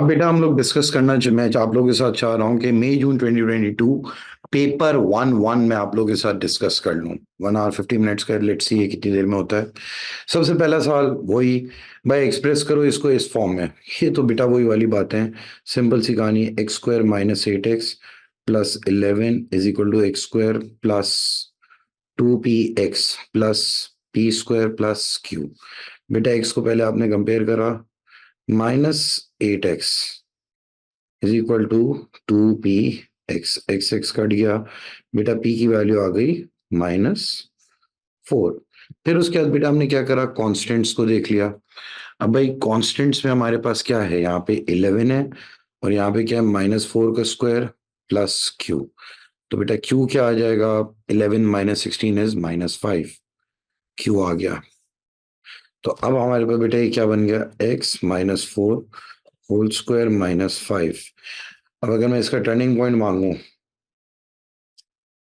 अब बेटा हम लोग डिस्कस करना मैं आप लोगों के साथ चाह रहा हूँ कि मई जून 2022 पेपर 1-1 में आप लोगों के साथ डिस्कस कर लूँ। 1 आवर 50 मिनट्स का, लेट्स सी ये कितनी देर में होता है। सबसे पहला सवाल वही, भाई एक्सप्रेस करो इसको इस फॉर्म में। ये तो बेटा वही वाली बातें हैं, सिंपल सी कहानी। x² - 8x plus 11 is equal to x² plus 2px plus p² plus q। बेटा x को पहले आपने कंपेयर करा, -8x is equal to 2p x, x cut गया बेटा, p की वैल्यू आ गई -4। फिर उसके बाद बेटा हमने क्या करा, कांस्टेंट्स को देख लिया। अब भाई कांस्टेंट्स में हमारे पास क्या है, यहाँ पे 11 है और यहाँ पे क्या है, -4 का स्क्वायर प्लस q। तो बेटा q क्या आ जाएगा, 11 - 16 इज -5, q आ गया। तो अब हमारे पास बेटा ये क्या बन गया, x -4 होल स्क्वायर -5। अब अगर मैं इसका टर्निंग पॉइंट मांगू,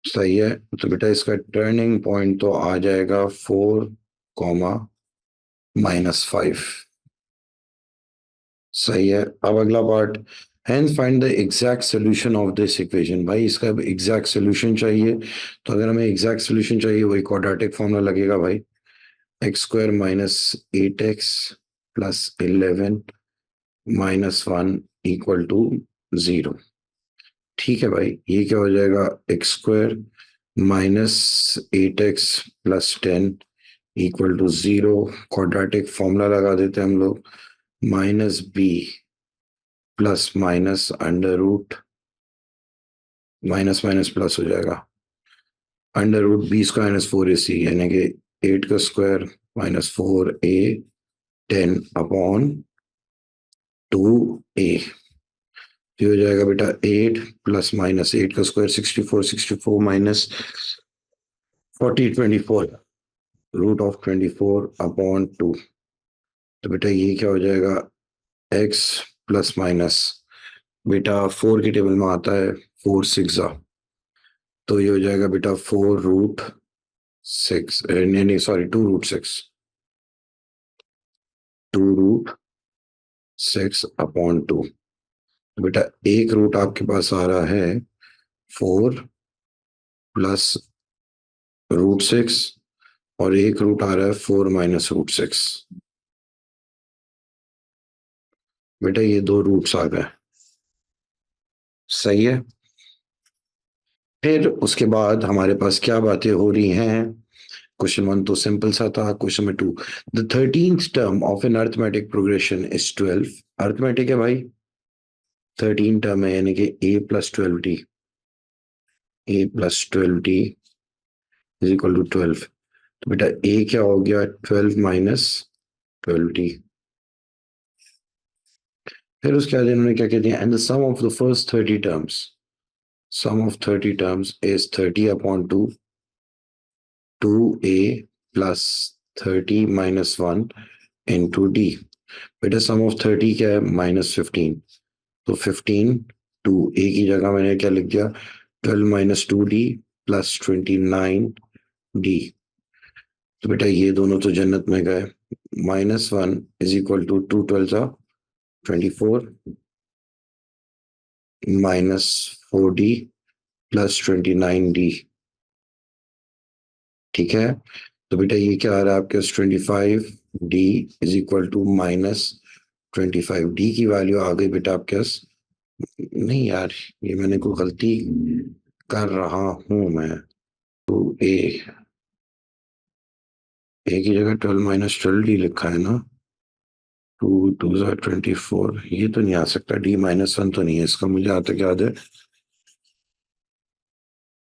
सही है, तो बेटा इसका टर्निंग पॉइंट तो आ जाएगा 4, -5। सही है। अब अगला part, hence find the exact solution of this equation. भाई इसका एग्जैक्ट सोल्यूशन चाहिए, तो अगर हमें एग्जैक्ट सोल्यूशन चाहिए वही क्वाड्रेटिक फॉर्मूला लगेगा भाई, x² - 8x plus 11 -1 equal to 0। ठीक है भाई, ये क्या हो जाएगा, x² - 8x plus 10 equal to 0। Quadratic formula लगा देते हैं हम लोग, -b plus minus under root, minus minus plus हो जाएगा, अंडर रूट b²-4ac, यानी कि 8 का स्क्वायर -4a 10 अपॉन 2a। ये हो जाएगा बेटा 8 प्लस -8 का square 64, 64 minus 40 24, root of 24 upon 2। तो बेटा ये क्या हो जाएगा, x प्लस माइनस, बेटा 4 की टेबल में आता है 4 6, तो ये हो जाएगा बेटा 4√6, नहीं नहीं सॉरी 2√6, 2√6 अपॉन 2। बेटा एक रूट आपके पास आ रहा है 4 प्लस √6 और एक रूट आ रहा है 4 माइनस √6। बेटा ये दो रूट्स आ गए, सही है। फिर उसके बाद हमारे पास क्या बातें हो रही हैं, क्वेश्चन 1 तो सिंपल सा था। Question number 2, the 13th term of an arithmetic progression is 12। Arithmetic है भाई, 13 टर्म है, यानी कि a plus 12t, a plus 12t is equal to 12। तो बेटा a क्या हो गया, 12 माइनस 12t। फिर उसके बाद इन्होंने क्या कह दिया, and the sum of the first 30 terms, sum of 30 terms is 30 upon 2, 2a plus 30 minus 1 into d। बेटा सम ऑफ 30 क्या है, -15, तो 15 2 a की जगह मैंने क्या लिख दिया, 12 माइनस 2d प्लस 29d। तो बेटा ये दोनों तो जन्नत में गए, -1 is equal to 2 12 24 minus 4d plus 29d। ठीक है, तो बेटा ये क्या आ रहा है आपके, 25d is equal to -25d की वैल्यू आ गई बेटा आपके पास। नहीं यार, ये मैंने कोई गलती कर रहा हूं मैं, तो ए की जगह 12 माइनस 12d लिखा है ना, 2 2 24, ये तो नहीं आ सकता, d-1 तो नहीं है इसका, मुझे आता तक याद है।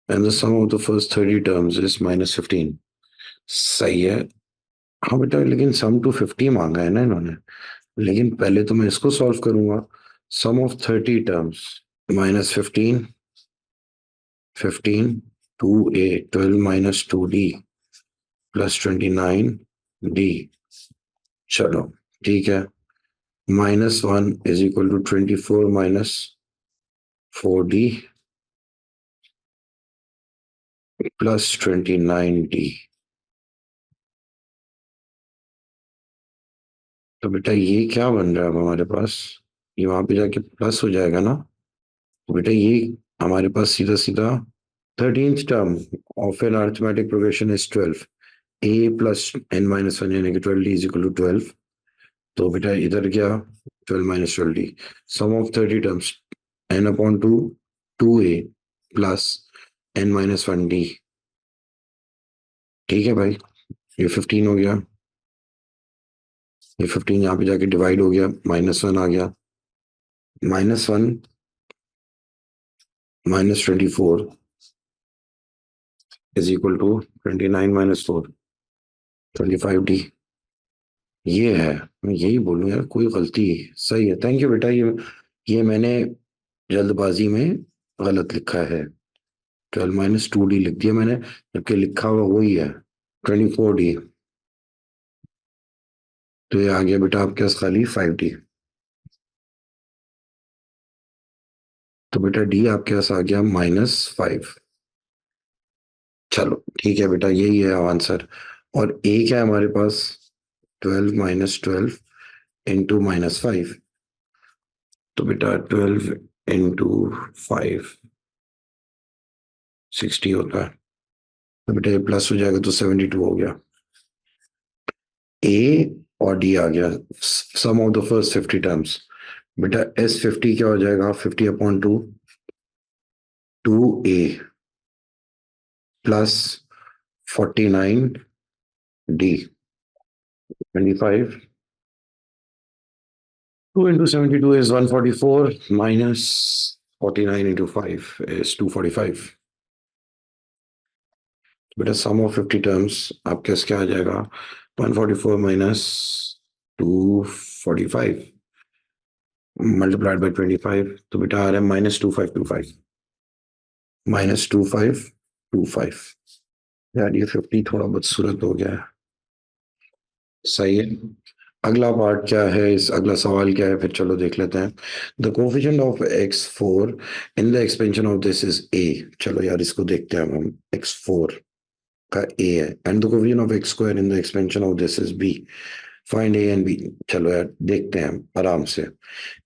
And the sum of the first 30 terms is -15। सही है। हाँ बेटा, लेकिन सम टू 50 मांगा है ना इन्होंने, लेकिन पहले तो मैं इसको सॉल्व करूंगा। Sum of 30 terms, -15, 15, 2a, 12 minus 2d plus 29d। चलो ठीक है, -1 is equal to 24 minus 4d plus 29d। तो बेटा ये क्या बन रहा है अब हमारे पास, ये वहां पे जाके प्लस हो जाएगा ना, तो बेटा ये हमारे पास सीधा सीधा 13th term of an arithmetic progression is 12, a plus n minus one यानी कि 12d इज इक्वल टू 12। तो बेटा इधर क्या, 12 minus 12d, sum of 30 terms n upon two, 2a plus n minus 1d। ठीक है भाई, ये 15 हो गया, ये 15 यहाँ पे जाके डिवाइड हो गया, -1 आ गया, -1 -24 is equal to 29 minus 4, 25d। ये है, मैं यही बोलूँ यार, कोई गलती, सही है, थैंक यू बेटा। ये मैंने जल्दबाजी में गलत लिखा है, 12 - 2d लिख दिया मैंने, जबकि लिखा हुआ वही है 24d। तो ये आ गया बेटा आपके पास खाली 5d। तो बेटा डी आपके पास आ गया -5। चलो ठीक है बेटा, यही है आंसर। और ए क्या है हमारे पास, 12 - 12 इंटू -5। तो बेटा 12 इंटू 5 60 होता है। तो बेटा ये प्लस हो जाएगा तो 72 हो गया। ए और डी आ गया, सम ऑफ द फर्स्ट 50 टर्म्स। बेटा एस 50 क्या हो जाएगा, 50/2, 2a plus 49d, 25। 2 into 72 is 144, minus 49 into 5 is 245। बेटा सम ऑफ 50 टर्म्स आपके पास क्या आ जाएगा, 144 माइनस 245 मल्टीप्लाइड बाई 25। तो बेटा आ रहा है -2525, -2525। यार ये 50 थोड़ा बदसूरत हो गया है, सही है। अगला पार्ट क्या है, इस अगला सवाल क्या है, फिर चलो देख लेते हैं। The coefficient of x4 in the expansion of this is a। चलो यार इसको देखते हैं हम, x4 का a है, and the coefficient of x square in the expansion of this is b। Find a and b। चलो यार देखते हैं हम आराम से।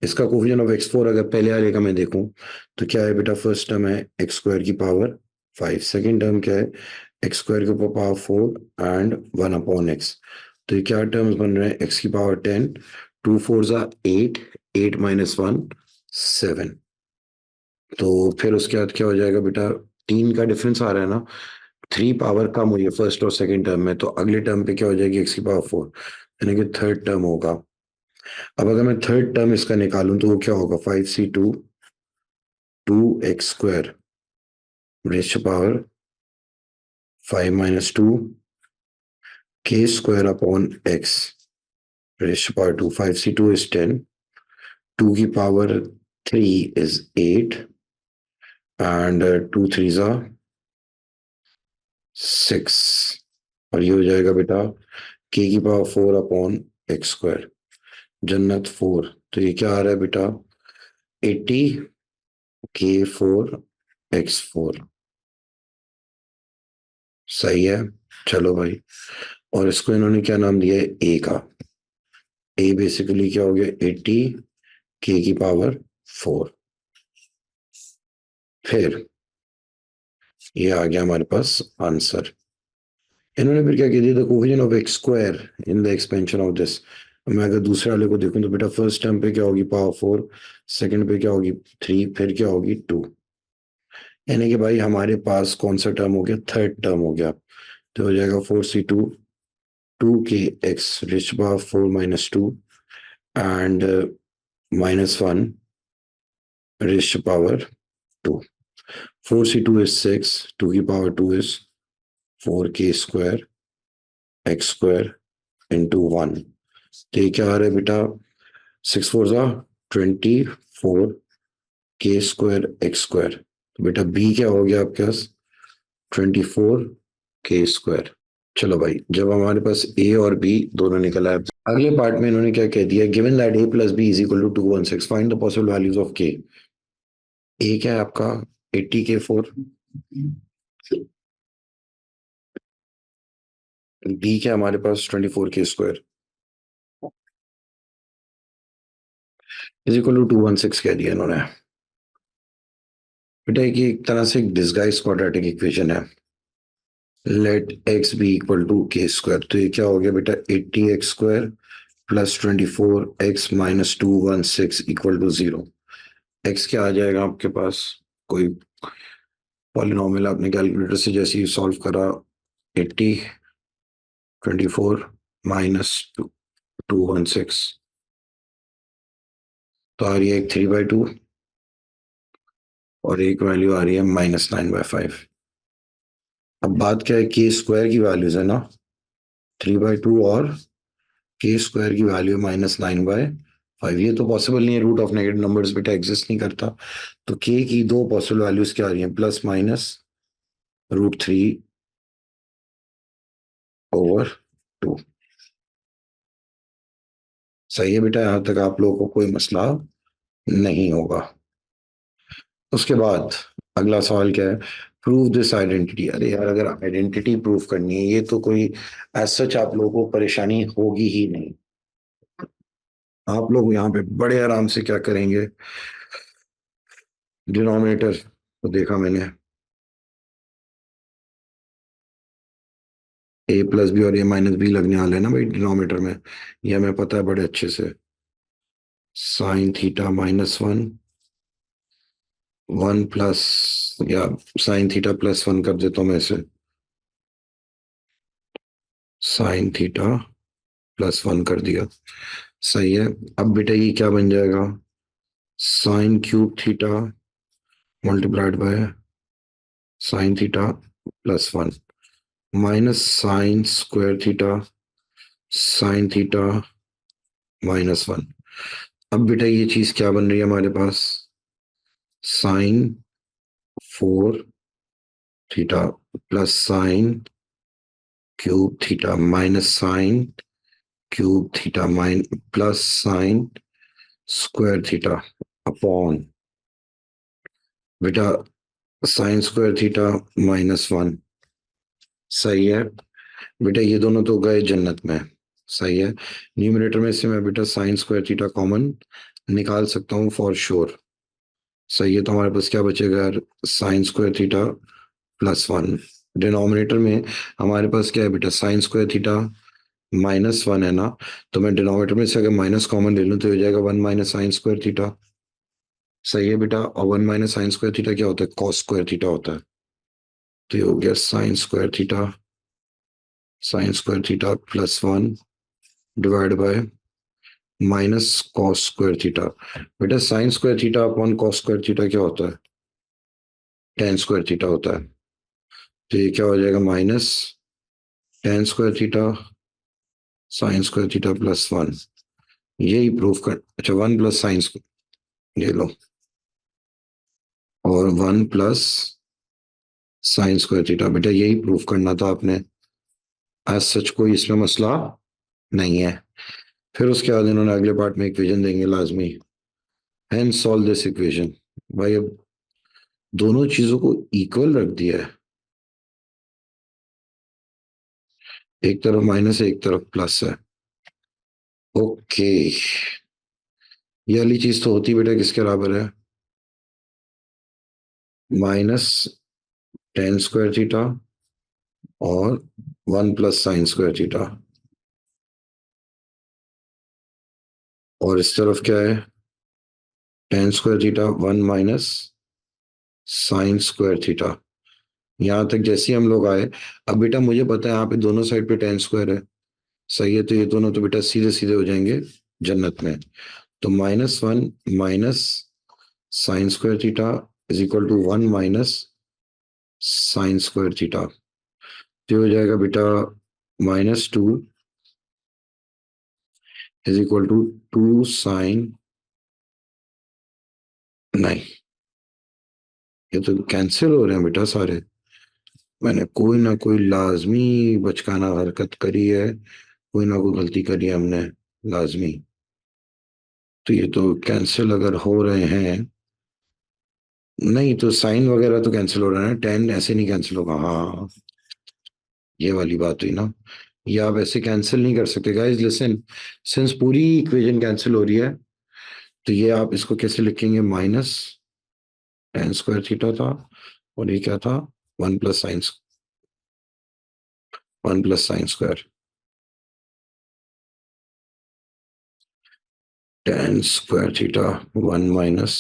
इसका कोफिशिएंट ऑफ x4 अगर पहले वाले का मैं देखूं तो क्या है बेटा, फर्स्ट टर्म है एक्स स्क्वायर की पावर 5, सेकेंड टर्म क्या है एक्स स्क्वायर के ऊपर पावर 4 एंड 1/x। तो ये क्या टर्म्स बन रहे हैं, एक्स की पावर 10, 2 4 जा 8, 8 माइनस 1 7। तो फिर उसके बाद क्या हो जाएगा बेटा, 3 का डिफरेंस आ रहा है ना, 3 पावर कम हुई है फर्स्ट और सेकंड टर्म में, तो अगले टर्म पे क्या हो जाएगी, एक्स की पावर 4, यानी कि थर्ड टर्म होगा। अब अगर मैं थर्ड टर्म इसका निकालूं तो वो क्या होगा, 5c2 2x square raise to power 5 minus 2 k square upon x raise to power 2। 5c2 is 10, 2 की power 3 is 8 and 2 3s are 6। और ये हो जाएगा बेटा k की पावर 4 अपॉन x स्क्वायर, जन्नत 4। तो ये क्या आ रहा है बेटा, 80 k4 x4। सही है, चलो भाई। और इसको इन्होंने क्या नाम दिया है, a का। a बेसिकली क्या हो गया, 80 k की पावर 4। फिर ये आ गया हमारे पास आंसर। इन्होंने फिर क्या कह दिया, the coefficient of x square in the expansion of this. मैं अगर दूसरे वाले को देखूं तो बेटा फर्स्ट टर्म पे क्या होगी, पावर 4, सेकंड पे क्या होगी 3, फिर क्या होगी 2। यानी कि भाई हमारे पास कौन सा टर्म हो गया, थर्ड टर्म हो गया। तो हो जाएगा 4c2 2kx rich power 4 minus 2 and -1 rich power 2। 4c2 is 6, 2 की power 2 is 4k square x square into 1। तो ये क्या आ रहा है बेटा, 6 4 जा 24 k स्क्वायर एक्स स्क्वायर। तो बेटा बी क्या हो गया आपके पास, 24 k स्क्वायर। चलो भाई, जब हमारे पास ए और बी दोनों निकला है, अगले पार्ट में इन्होंने क्या कह दिया, given that a plus b is equal to 216 find the possible values of k. A क्या है आपका 80k4, बी क्या हमारे पास 24k square. Is equal to 216 कह दिया इन्होंने। बेटा कि एक तरह से एक डिस्गाइज क्वाड्रेटिक इक्वेशन है। Let x be equal to k square, तो ये क्या हो गया बेटा, 80x² plus 24x-216 equal to 0। X क्या आ जाएगा आपके पास, कोई पॉलिनोमियल आपने कैलकुलेटर से जैसे ही सॉल्व करा, 80, 24 माइनस 216, तो आ रही है एक 3/2 और एक वैल्यू आ रही है -9/5। अब बात क्या है, के स्क्वायर की वैल्यूज है ना, 3/2 और के स्क्वायर की वैल्यू -9/5। ये तो पॉसिबल नहीं है, रूट ऑफ नेगेटिव नंबर्स बेटा एग्जिस्ट नहीं करता। तो के की दो पॉसिबल वैल्यूज क्या आ रही हैं, +-√3/2। सही है बेटा, यहां तक आप लोगों को कोई मसला नहीं होगा। उसके बाद अगला सवाल क्या है, प्रूव दिस आइडेंटिटी। अरे यार, अगर आइडेंटिटी प्रूव करनी है, ये तो कोई एज सच आप लोगों को परेशानी होगी ही नहीं। आप लोग यहाँ पे बड़े आराम से क्या करेंगे, डिनोमिनेटर तो देखा मैंने, a+b और a-b लगने वाले हैं ना भाई डिनोमिनेटर में, ये हमें पता है बड़े अच्छे से। साइन थीटा -1, 1 प्लस, या साइन थीटा +1 कर देता हूँ मैं इसे, साइन थीटा +1 कर दिया। सही है। अब बेटा ये क्या बन जाएगा, sign cube theta multiplied by sine theta +1 minus sine square theta sine theta -1। अब बेटा ये चीज क्या बन रही है हमारे पास, sine 4 theta plus sine cube theta minus sine cube theta plus sine square theta upon बेटा साइन स्क्वायर थीटा -1। सही है बेटा, ये दोनों तो गए जन्नत में। सही है, न्यूमरेटर में से मैं बेटा साइन स्क्वायर थीटा कॉमन निकाल सकता हूँ फॉर श्योर। सही है, तो हमारे पास क्या बचेगा यार, साइन स्क्वायर थीटा +1। डिनोमिनेटर में हमारे पास क्या है बेटा, साइन स्क्वायर थीटा -1 है ना, तो मैं डिनोमिनेटर में से अगर माइनस कॉमन ले लूँ तो हो जाएगा 1 माइनस साइन स्क्वायर थीटा। सही है बेटा, और 1 माइनस साइन स्क्वायर थीटा क्या होता है, कॉस स्क्वायर थीटा होता है। तो ये हो गया sine square theta +1 divide by minus cos square theta. बेटा sine square theta upon cos square theta क्या होता है, टेन स्क्वायर थीटा होता है। तो ये क्या हो जाएगा, -tan² theta sine square theta +1। यही प्रूफ कर, अच्छा 1 प्लस साइन, ये लो, और 1 प्लस साइन स्क्वायर थीटा, बेटा यही प्रूफ करना था आपने। आज सच कोई इसमें मसला नहीं है। फिर उसके बाद इन्होंने अगले पार्ट में इक्वेशन देंगे लाजमी, हेंस सॉल्व दिस इक्वेशन। भाई अब दोनों चीजों को इक्वल रख दिया है, एक तरफ माइनस है एक तरफ प्लस है। ओके, ये वाली चीज तो होती बेटा किसके बराबर है, -tan² थीटा और 1 प्लस साइन स्क्वायर थीटा, और इस तरफ क्या है, tan² theta 1 minus sine square theta. यहां तक जैसे ही हम लोग आए, अब बेटा मुझे पता है यहाँ पे दोनों साइड पे tan² है। सही है, तो ये दोनों तो बेटा सीधे सीधे हो जाएंगे जन्नत में। तो -1 minus sine square theta is equal to 1 minus sine square theta. तो हो जाएगा बेटा -2 इज इक्वल टू 2 साइन, नहीं ये तो कैंसिल हो रहे हैं बेटा सारे। मैंने कोई ना कोई लाजमी बचकाना हरकत करी है, कोई ना कोई गलती करी है हमने लाजमी। तो ये तो कैंसिल अगर हो रहे हैं, नहीं तो साइन वगैरह तो कैंसिल हो रहा है ना, टेन ऐसे नहीं कैंसिल होगा, हाँ ये वाली बात हुई ना। ये आप ऐसे कैंसिल नहीं कर सकते गाइस, लिसन, सिंस पूरी इक्वेशन कैंसिल हो रही है, तो ये आप इसको कैसे लिखेंगे, माइनस टेन स्क्वायर थीटा था, और ये क्या था, one plus sign, one plus sine square, ten square theta, one minus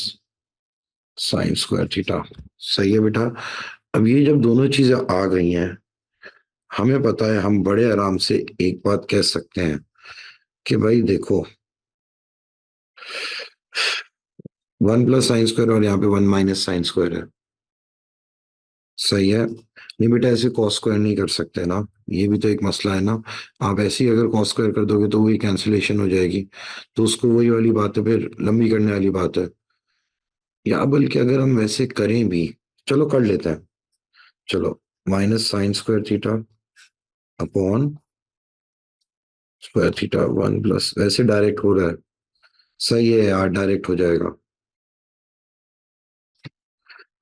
sine square theta. सही है बेटा। अब ये जब दोनों चीजें आ गई हैं, हमें पता है हम बड़े आराम से एक बात कह सकते हैं कि भाई देखो, वन प्लस साइन स्क्वायर और यहाँ पे वन माइनस साइन स्क्वायर है। सही है। नहीं बेटा, ऐसे कॉस स्क्वायर नहीं कर सकते ना, ये भी तो एक मसला है ना। आप ऐसे ही अगर कॉस स्क्वायर कर दोगे तो वही कैंसिलेशन हो जाएगी, तो उसको वही वाली बात है, फिर लंबी करने वाली बात है। या बल्कि अगर हम वैसे करें भी, चलो कर लेते हैं। चलो, minus sine square theta upon square theta, one plus, वैसे डायरेक्ट हो रहा है। सही है यार, डायरेक्ट हो जाएगा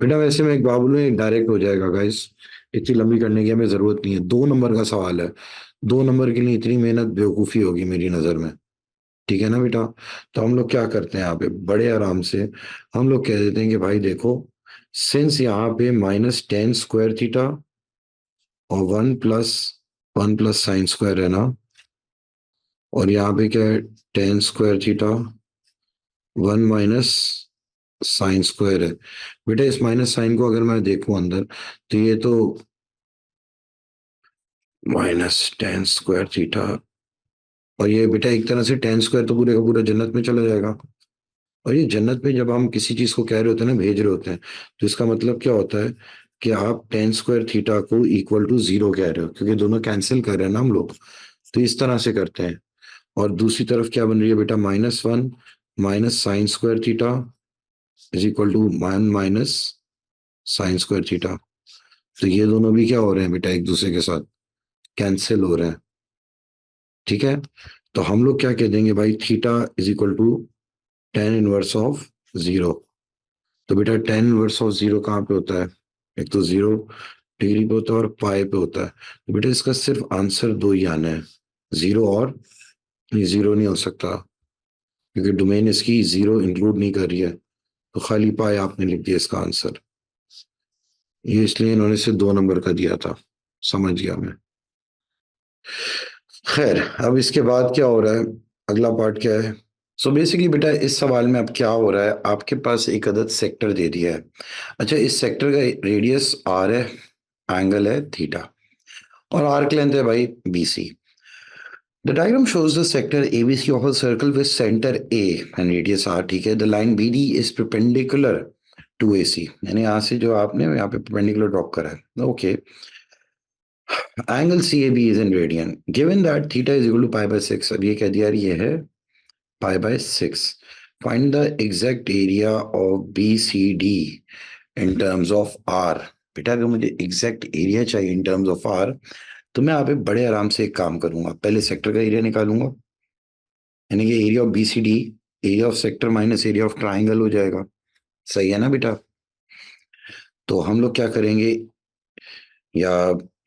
बेटा। वैसे मैं एक बात बोलूं, ये डायरेक्ट हो जाएगा गाइस, इतनी लंबी करने की हमें जरूरत नहीं है, दो नंबर का सवाल है, दो नंबर के लिए इतनी मेहनत बेवकूफी होगी मेरी नजर में। ठीक है ना बेटा। तो हम लोग क्या करते हैं यहाँ पे, बड़े आराम से हम लोग कह देते हैं कि भाई देखो, सिंस यहाँ पे माइनस टेन स्क्वायर थीटा और वन प्लस साइन स्क्वायर है ना, और यहाँ पे क्या है, ten square theta, one minus sine square है। बेटा इस माइनस साइन को अगर मैं देखूं अंदर, तो ये तो माइनस टेन स्क्वायर थीटा, और ये बेटा एक तरह से टेन स्क्वायर तो पूरे का पूरा जन्नत में चला जाएगा। और ये जन्नत में जब हम किसी चीज को कह रहे होते हैं ना, भेज रहे होते हैं, तो इसका मतलब क्या होता है कि आप टेन स्क्वायर थीटा को इक्वल टू जीरो कह रहे हो, क्योंकि दोनों कैंसिल कर रहे हैं ना हम लोग। तो इस तरह से करते हैं। और दूसरी तरफ क्या बन रही है बेटा, minus one minus sine square theta is equal to one minus sine square theta. तो ये दोनों भी क्या हो रहे हैं बेटा, एक दूसरे के साथ कैंसिल हो रहे हैं। ठीक है। तो हम लोग क्या कह देंगे भाई, theta is equal to tan inverse of zero. तो बेटा टेन इनवर्स ऑफ जीरो कहाँ पे होता है, एक तो जीरो डिग्री पे होता है और पाई पे होता है। तो बेटा इसका सिर्फ आंसर दो ही आना है, जीरो और, नहीं जीरो नहीं हो सकता, क्योंकि डोमेन इसकी जीरो इंक्लूड नहीं कर रही है, तो खाली पाई आपने लिख दिया इसका आंसर। ये इसलिए इन्होंने सिर्फ दो नंबर का दिया था, समझ गया मैं। खैर, अब इसके बाद क्या हो रहा है, अगला पार्ट क्या है। सो बेसिकली बेटा इस सवाल में अब क्या हो रहा है, आपके पास एक अदद सेक्टर दे दिया है। अच्छा, इस सेक्टर का रेडियस आर है, एंगल है थीटा, और आर्क लेंथ है भाई B C. The diagram shows the sector ABC of a circle with centre A and radius R। ठीक है, the line BD is perpendicular to AC, यानी यहाँ से जो आपने यहाँ पे परपेंडिकुलर ड्रॉप करा है, okay. Angle CAB is in radian, given that theta is equal to pi by six. अब ये कह दिया ये है pi by six. Find the exact area of BCD in terms of R। बेटा अगर मुझे एग्जैक्ट एरिया चाहिए इन टर्म्स ऑफ R, तो मैं यहाँ पे बड़े आराम से एक काम करूंगा, पहले सेक्टर का एरिया निकालूंगा, यानी कि area of BCD, area of sector minus area of triangle हो जाएगा। सही है ना बेटा। तो हम लोग क्या करेंगे, या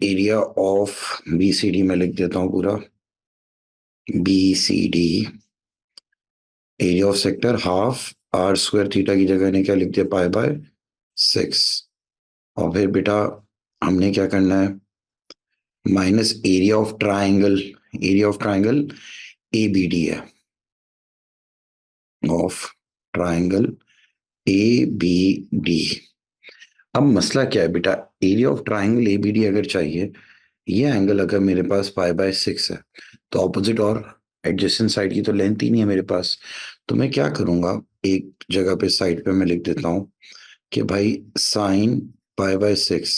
एरिया ऑफ BCD में लिख देता हूं पूरा, BCD area of sector half R square theta की जगह ने क्या लिख दिया, पाई बाय सिक्स। और फिर बेटा हमने क्या करना है, minus area of triangle ABD है, ऑफ ट्राइंगल ABD। अब मसला क्या है बेटा, एरिया ऑफ ट्राइंगल ABD अगर चाहिए, ये एंगल अगर मेरे पास पाई बाय सिक्स है, तो ऑपोजिट और एडजेसेंट साइड की तो लेंथ ही नहीं है मेरे पास। तो मैं क्या करूंगा, एक जगह पे साइड पे मैं लिख देता हूं कि भाई sine pi by six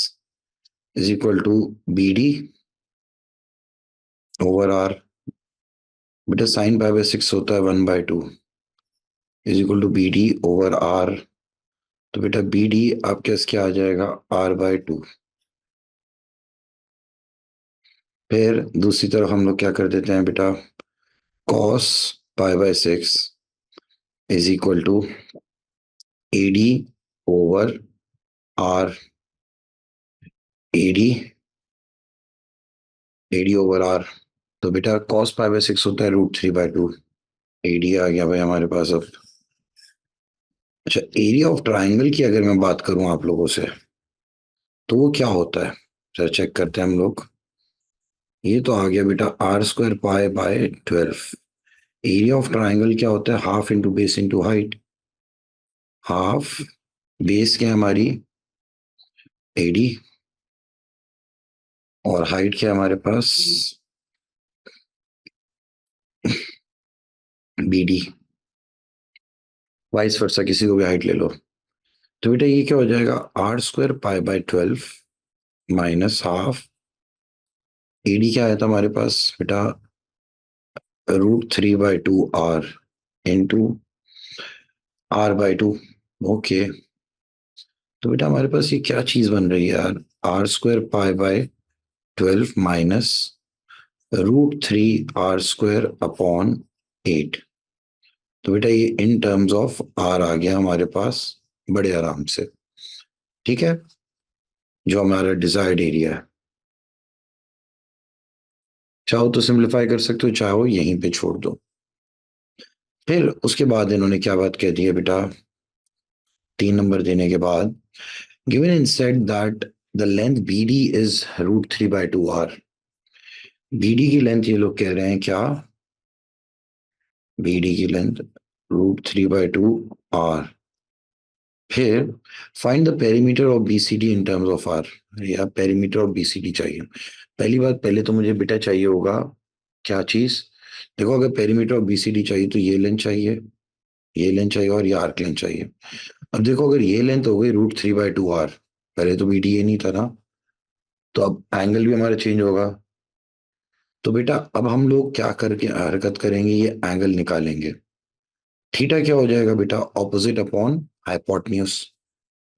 is equal to BD over R. बेटा साइन पाई बाय सिक्स होता है one by two, is equal to BD over R. तो बेटा BD आपके इसके आ जाएगा R/2। फिर दूसरी तरफ हम लोग क्या कर देते हैं बेटा, cos pi by six is equal to AD over R, AD AD over R. तो बेटा कॉस पाई बाय सिक्स होता है √3/2, AD आ गया भाई हमारे पास अब। अच्छा, एरिया ऑफ ट्राइंगल की अगर मैं बात करूं आप लोगों से, तो वो क्या होता है, सर चेक करते हैं हम लोग। ये तो आ गया बेटा R square pi by 12। Area of triangle क्या होता है, half into base into height. Half, base क्या है हमारी, एडी, और हाइट क्या है हमारे पास, बीडी। वाइस वर्सा किसी को भी हाइट ले लो। तो बेटा ये क्या हो जाएगा, R square pi by 12 minus half, AD क्या आया था हमारे पास बेटा, √3/2 R into R by 2। Okay, तो बेटा हमारे पास ये क्या चीज बन रही है यार, R square pi by 12 minus √3 r² upon 8। तो बेटा ये इन टर्म्स ऑफ आर आ गया हमारे पास बड़े आराम से। ठीक है, जो हमारा डिजायर्ड एरिया है। चाहो तो सिंप्लीफाई कर सकते हो, चाहो यहीं पे छोड़ दो। फिर उसके बाद इन्होंने क्या बात कह दी है बेटा, 3 नंबर देने के बाद, given instead that the length B D is √3/2 r। BD की लेंथ ये लोग कह रहे हैं क्या, बीडी की लेंथ √3/2 r। फिर find the perimeter of BCD in terms of R. या पेरीमीटर ऑफ बीसीडी चाहिए। पहली बात, पहले तो मुझे बेटा चाहिए होगा क्या चीज, देखो अगर पेरीमीटर ऑफ बीसीडी चाहिए तो ये लेंथ चाहिए, ये लेंथ चाहिए और ये आर्क लेंथ चाहिए। अब देखो अगर ये लेंथ हो गई √3/2 r, पहले तो बीडी ये नहीं था ना, तो अब एंगल भी हमारा चेंज होगा। तो बेटा अब हम लोग क्या करके हरकत करेंगे, ये एंगल निकालेंगे। थीटा क्या हो जाएगा बेटा, ऑपोजिट अपॉन हाइपोटेन्यूज।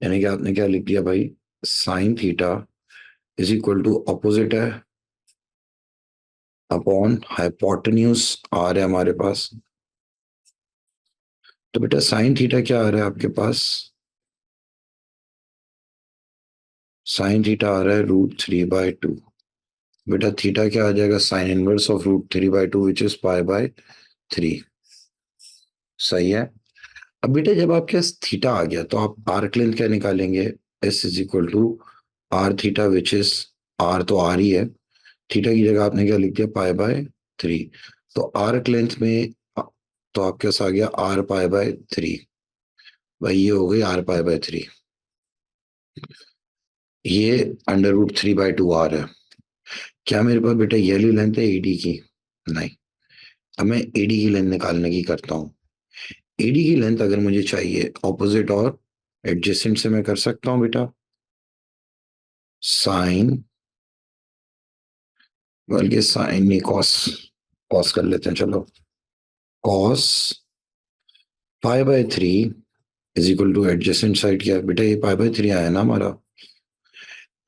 यानी कि आपने क्या लिख दिया भाई, sine theta is equal to opposite है अपॉन हाइपोटेन्यूज आर है हमारे पास। तो बेटा साइन थीटा क्या आ रहा है आपके पास, साइन थीटा आ रहा है √3/2। बेटा थीटा क्या आ जाएगा, sine inverse of √3/2 which is π/3। सही है। अब बेटा जब आपके पास थीटा आ गया तो आप आर्क लेंथ क्या निकालेंगे, s is equal to R theta which is, R तो आर ही है, थीटा की जगह आपने क्या लिख दिया, π/3। तो आर्क लेंथ में तो आपके पास आ गया आर π/3। भाई ये हो गई आर π/3, ये √3/2 r है। क्या मेरे पास बेटा ये वाली लेंथ है एडी की, नहीं। अब मैं एडी की लेंथ निकालने की करता हूँ। एडी की लेंथ अगर मुझे चाहिए ऑपोजिट और एडजेसेंट से मैं कर सकता हूँ बेटा, साइन, बल्कि साइन नहीं, कॉस, कॉस कर लेते हैं चलो। Cos π/3 is equal to adjacent side क्या है बेटा, ये π/3 आया ना हमारा,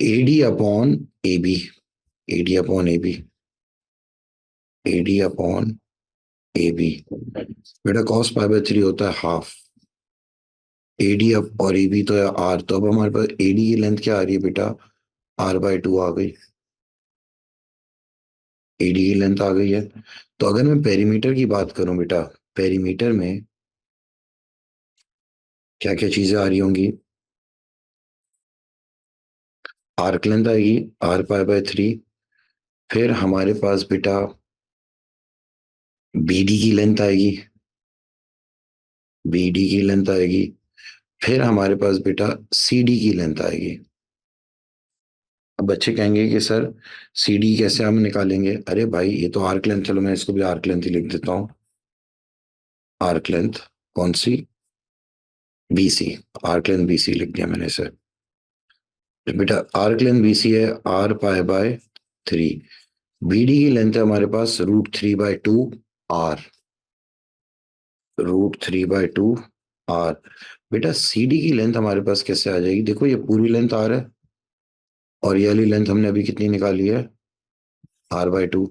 AD upon A B, AD upon A B, AD upon A B. बेटा कॉस π/3 होता है हाफ, एडी अब और ए बी तो है आर, तो अब हमारे पास एडी की लेंथ क्या आ रही है बेटा, r/2 आ गई, एडी की लेंथ आ गई है। तो अगर मैं पेरीमीटर की बात करूं बेटा, पेरीमीटर में क्या क्या चीजें आ रही होंगी, आर्क लेंथ आएगी r π/3, फिर हमारे पास बेटा बीडी की लेंथ आएगी, बीडी की लेंथ आएगी, फिर हमारे पास बेटा सीडी की लेंथ आएगी। अब बच्चे कहेंगे कि सर सीडी कैसे हम निकालेंगे, अरे भाई ये तो आर्क लेंथ, चलो मैं इसको भी आर्क लेंथ ही लिख देता हूँ। आर्क लेंथ कौन सी, बीसी, आर्क लेंथ बीसी लिख दिया मैंने इसे। तो बेटा आर्क लेंथ बीसी है r π/3, बीडी की लेंथ है हमारे पास √3/2 r, √3/2 r। बेटा सीडी की लेंथ हमारे पास कैसे आ जाएगी, देखो ये पूरी लेंथ आर है और ये वाली लेंथ हमने अभी कितनी निकाली है, r/2।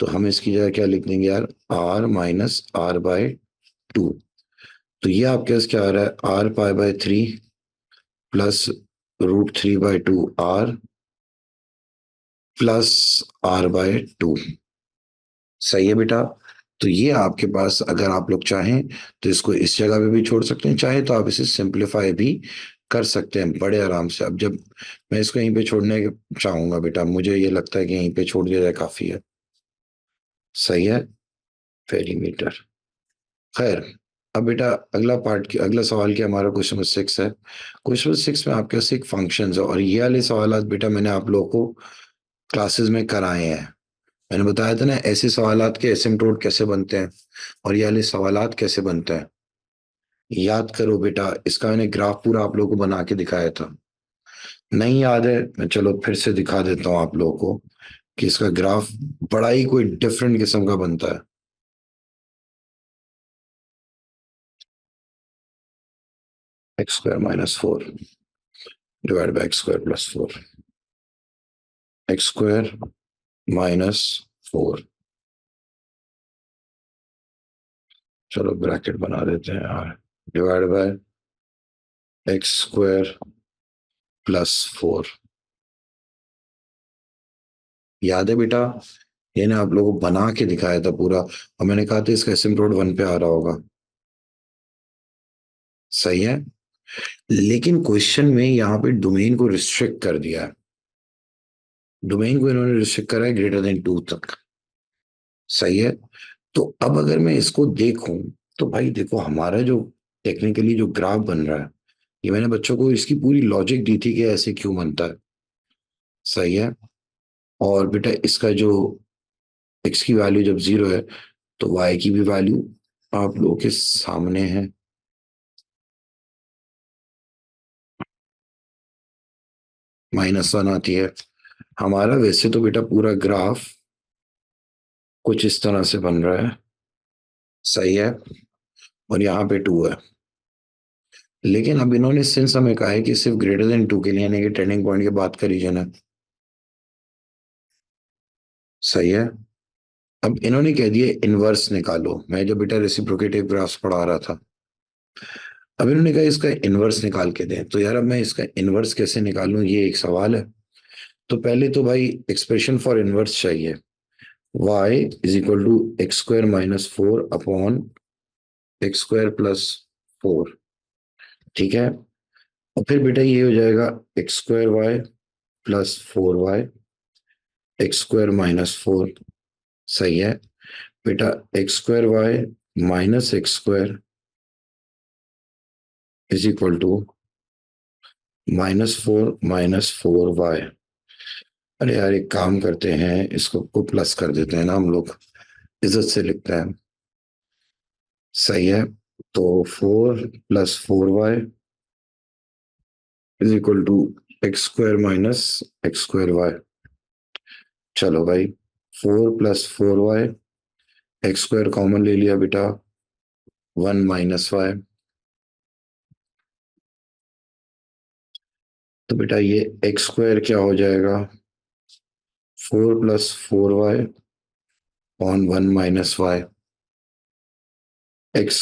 तो हम इसकी जगह क्या लिख देंगे यार, r माइनस r/2। तो ये आपके पास क्या आ रहा है, r π/3 plus √3/2 r plus r/2। सही है बेटा। तो ये आपके पास, अगर आप लोग चाहें तो इसको इस जगह पे भी छोड़ सकते हैं, चाहे तो आप इसे सिंप्लीफाई भी कर सकते हैं बड़े आराम से। अब जब मैं इसको यहीं पे छोड़ने चाहूंगा बेटा, मुझे ये लगता है कि यहीं पे छोड़ दिया जाए काफी है। सही है, पेरीमीटर। खैर, अब बेटा अगला पार्ट की, अगला सवाल की हमारा क्वेश्चन नंबर 6 है। क्वेश्चन नंबर 6 में आपके पास एक फंक्शन है, और ये वाले सवाल बेटा मैंने आप लोगों को क्लासेस में कराए हैं। मैंने बताया था ना ऐसे सवालात के एसिम्प्टोट कैसे बनते हैं, और ये वाले सवालात कैसे बनते हैं। याद करो बेटा, इसका मैंने ग्राफ पूरा आप लोगों को बना के दिखाया था। नहीं याद है, मैं चलो फिर से दिखा देता हूँ आप लोगों को कि इसका ग्राफ बड़ा ही कोई डिफरेंट किस्म का बनता है। X square minus 4 divide by x square plus 4, x square minus 4, चलो ब्रैकेट बना देते हैं यार, divide by x square plus 4। याद है बेटा, ये ना आप लोगों को बना के दिखाया था पूरा, और मैंने कहा था इसका एसिम्प्टोट 1 पे आ रहा होगा। सही है, लेकिन क्वेश्चन में यहाँ पे डोमेन को रिस्ट्रिक्ट कर दिया है। डोमेन को इन्होंने रिस्ट्रिक्ट करा है ग्रेटर देन 2 तक। सही है, तो अब अगर मैं इसको देखूं, तो भाई देखो हमारा जो टेक्निकली जो ग्राफ बन रहा है, ये मैंने बच्चों को इसकी पूरी लॉजिक दी थी कि ऐसे क्यों बनता है। सही है, और बेटा इसका जो एक्स की वैल्यू जब 0 है, तो वाई की भी वैल्यू आप लोगों के सामने है। -1 आती है। हमारा वैसे तो बेटा पूरा ग्राफ कुछ इस तरह से बन रहा है। सही है, और यहाँ पे 2 है। लेकिन अब इन्होंने सिंस हमें कहा है कि सिर्फ ग्रेटर देन 2 के लिए, यानी कि टर्निंग पॉइंट की बात करी जाए ना। सही है, अब इन्होंने कह दिया इनवर्स निकालो। मैं जब बेटा रेसिप्रोकेटिव ग्राफ्स पढ़ा रहा था, अब इन्होंने कहा इसका इनवर्स निकाल के दें। तो यार अब मैं इसका इनवर्स कैसे निकालूं, ये एक सवाल है। तो पहले तो भाई एक्सप्रेशन फॉर इनवर्स चाहिए। y is equal to x square minus 4 upon x square plus 4। ठीक है, और फिर बेटा ये हो जाएगा x square y plus 4y x square minus 4। सही है बेटा, x square y minus x square is equal to -4 - 4y। अरे यार एक काम करते हैं, इसको को प्लस कर देते हैं ना हम लोग, इज्जत से लिखते हैं। सही है, तो 4 + 4y is equal to x square minus x square y. चलो भाई, 4 + 4y, एक्स स्क्वायर कॉमन ले लिया बेटा, 1 - y। तो बेटा ये एक्स स्क्वायर क्या हो जाएगा, 4 + 4y on 1 - y। x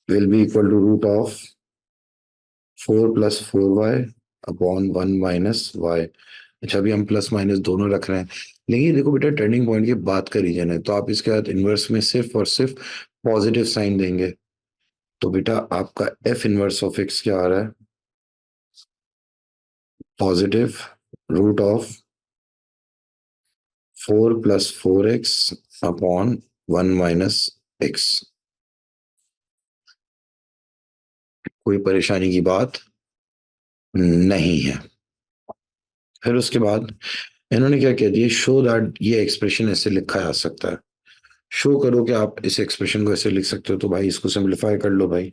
will be equal to root of 4 + 4y upon 1 - y। अच्छा, अभी हम प्लस माइनस दोनों रख रहे हैं, लेकिन देखो बेटा टर्निंग पॉइंट की बात करी जाए तो आप इसके बाद इनवर्स में सिर्फ और सिर्फ पॉजिटिव साइन देंगे। तो बेटा आपका एफ इनवर्स ऑफ एक्स क्या आ रहा है, positive root of 4 + 4x upon 1 - x। कोई परेशानी की बात नहीं है। फिर उसके बाद इन्होंने क्या कह दिया, शो दैट ये एक्सप्रेशन ऐसे लिखा जा सकता है। शो करो कि आप इस एक्सप्रेशन को ऐसे लिख सकते हो। तो भाई इसको सिंप्लीफाई कर लो भाई,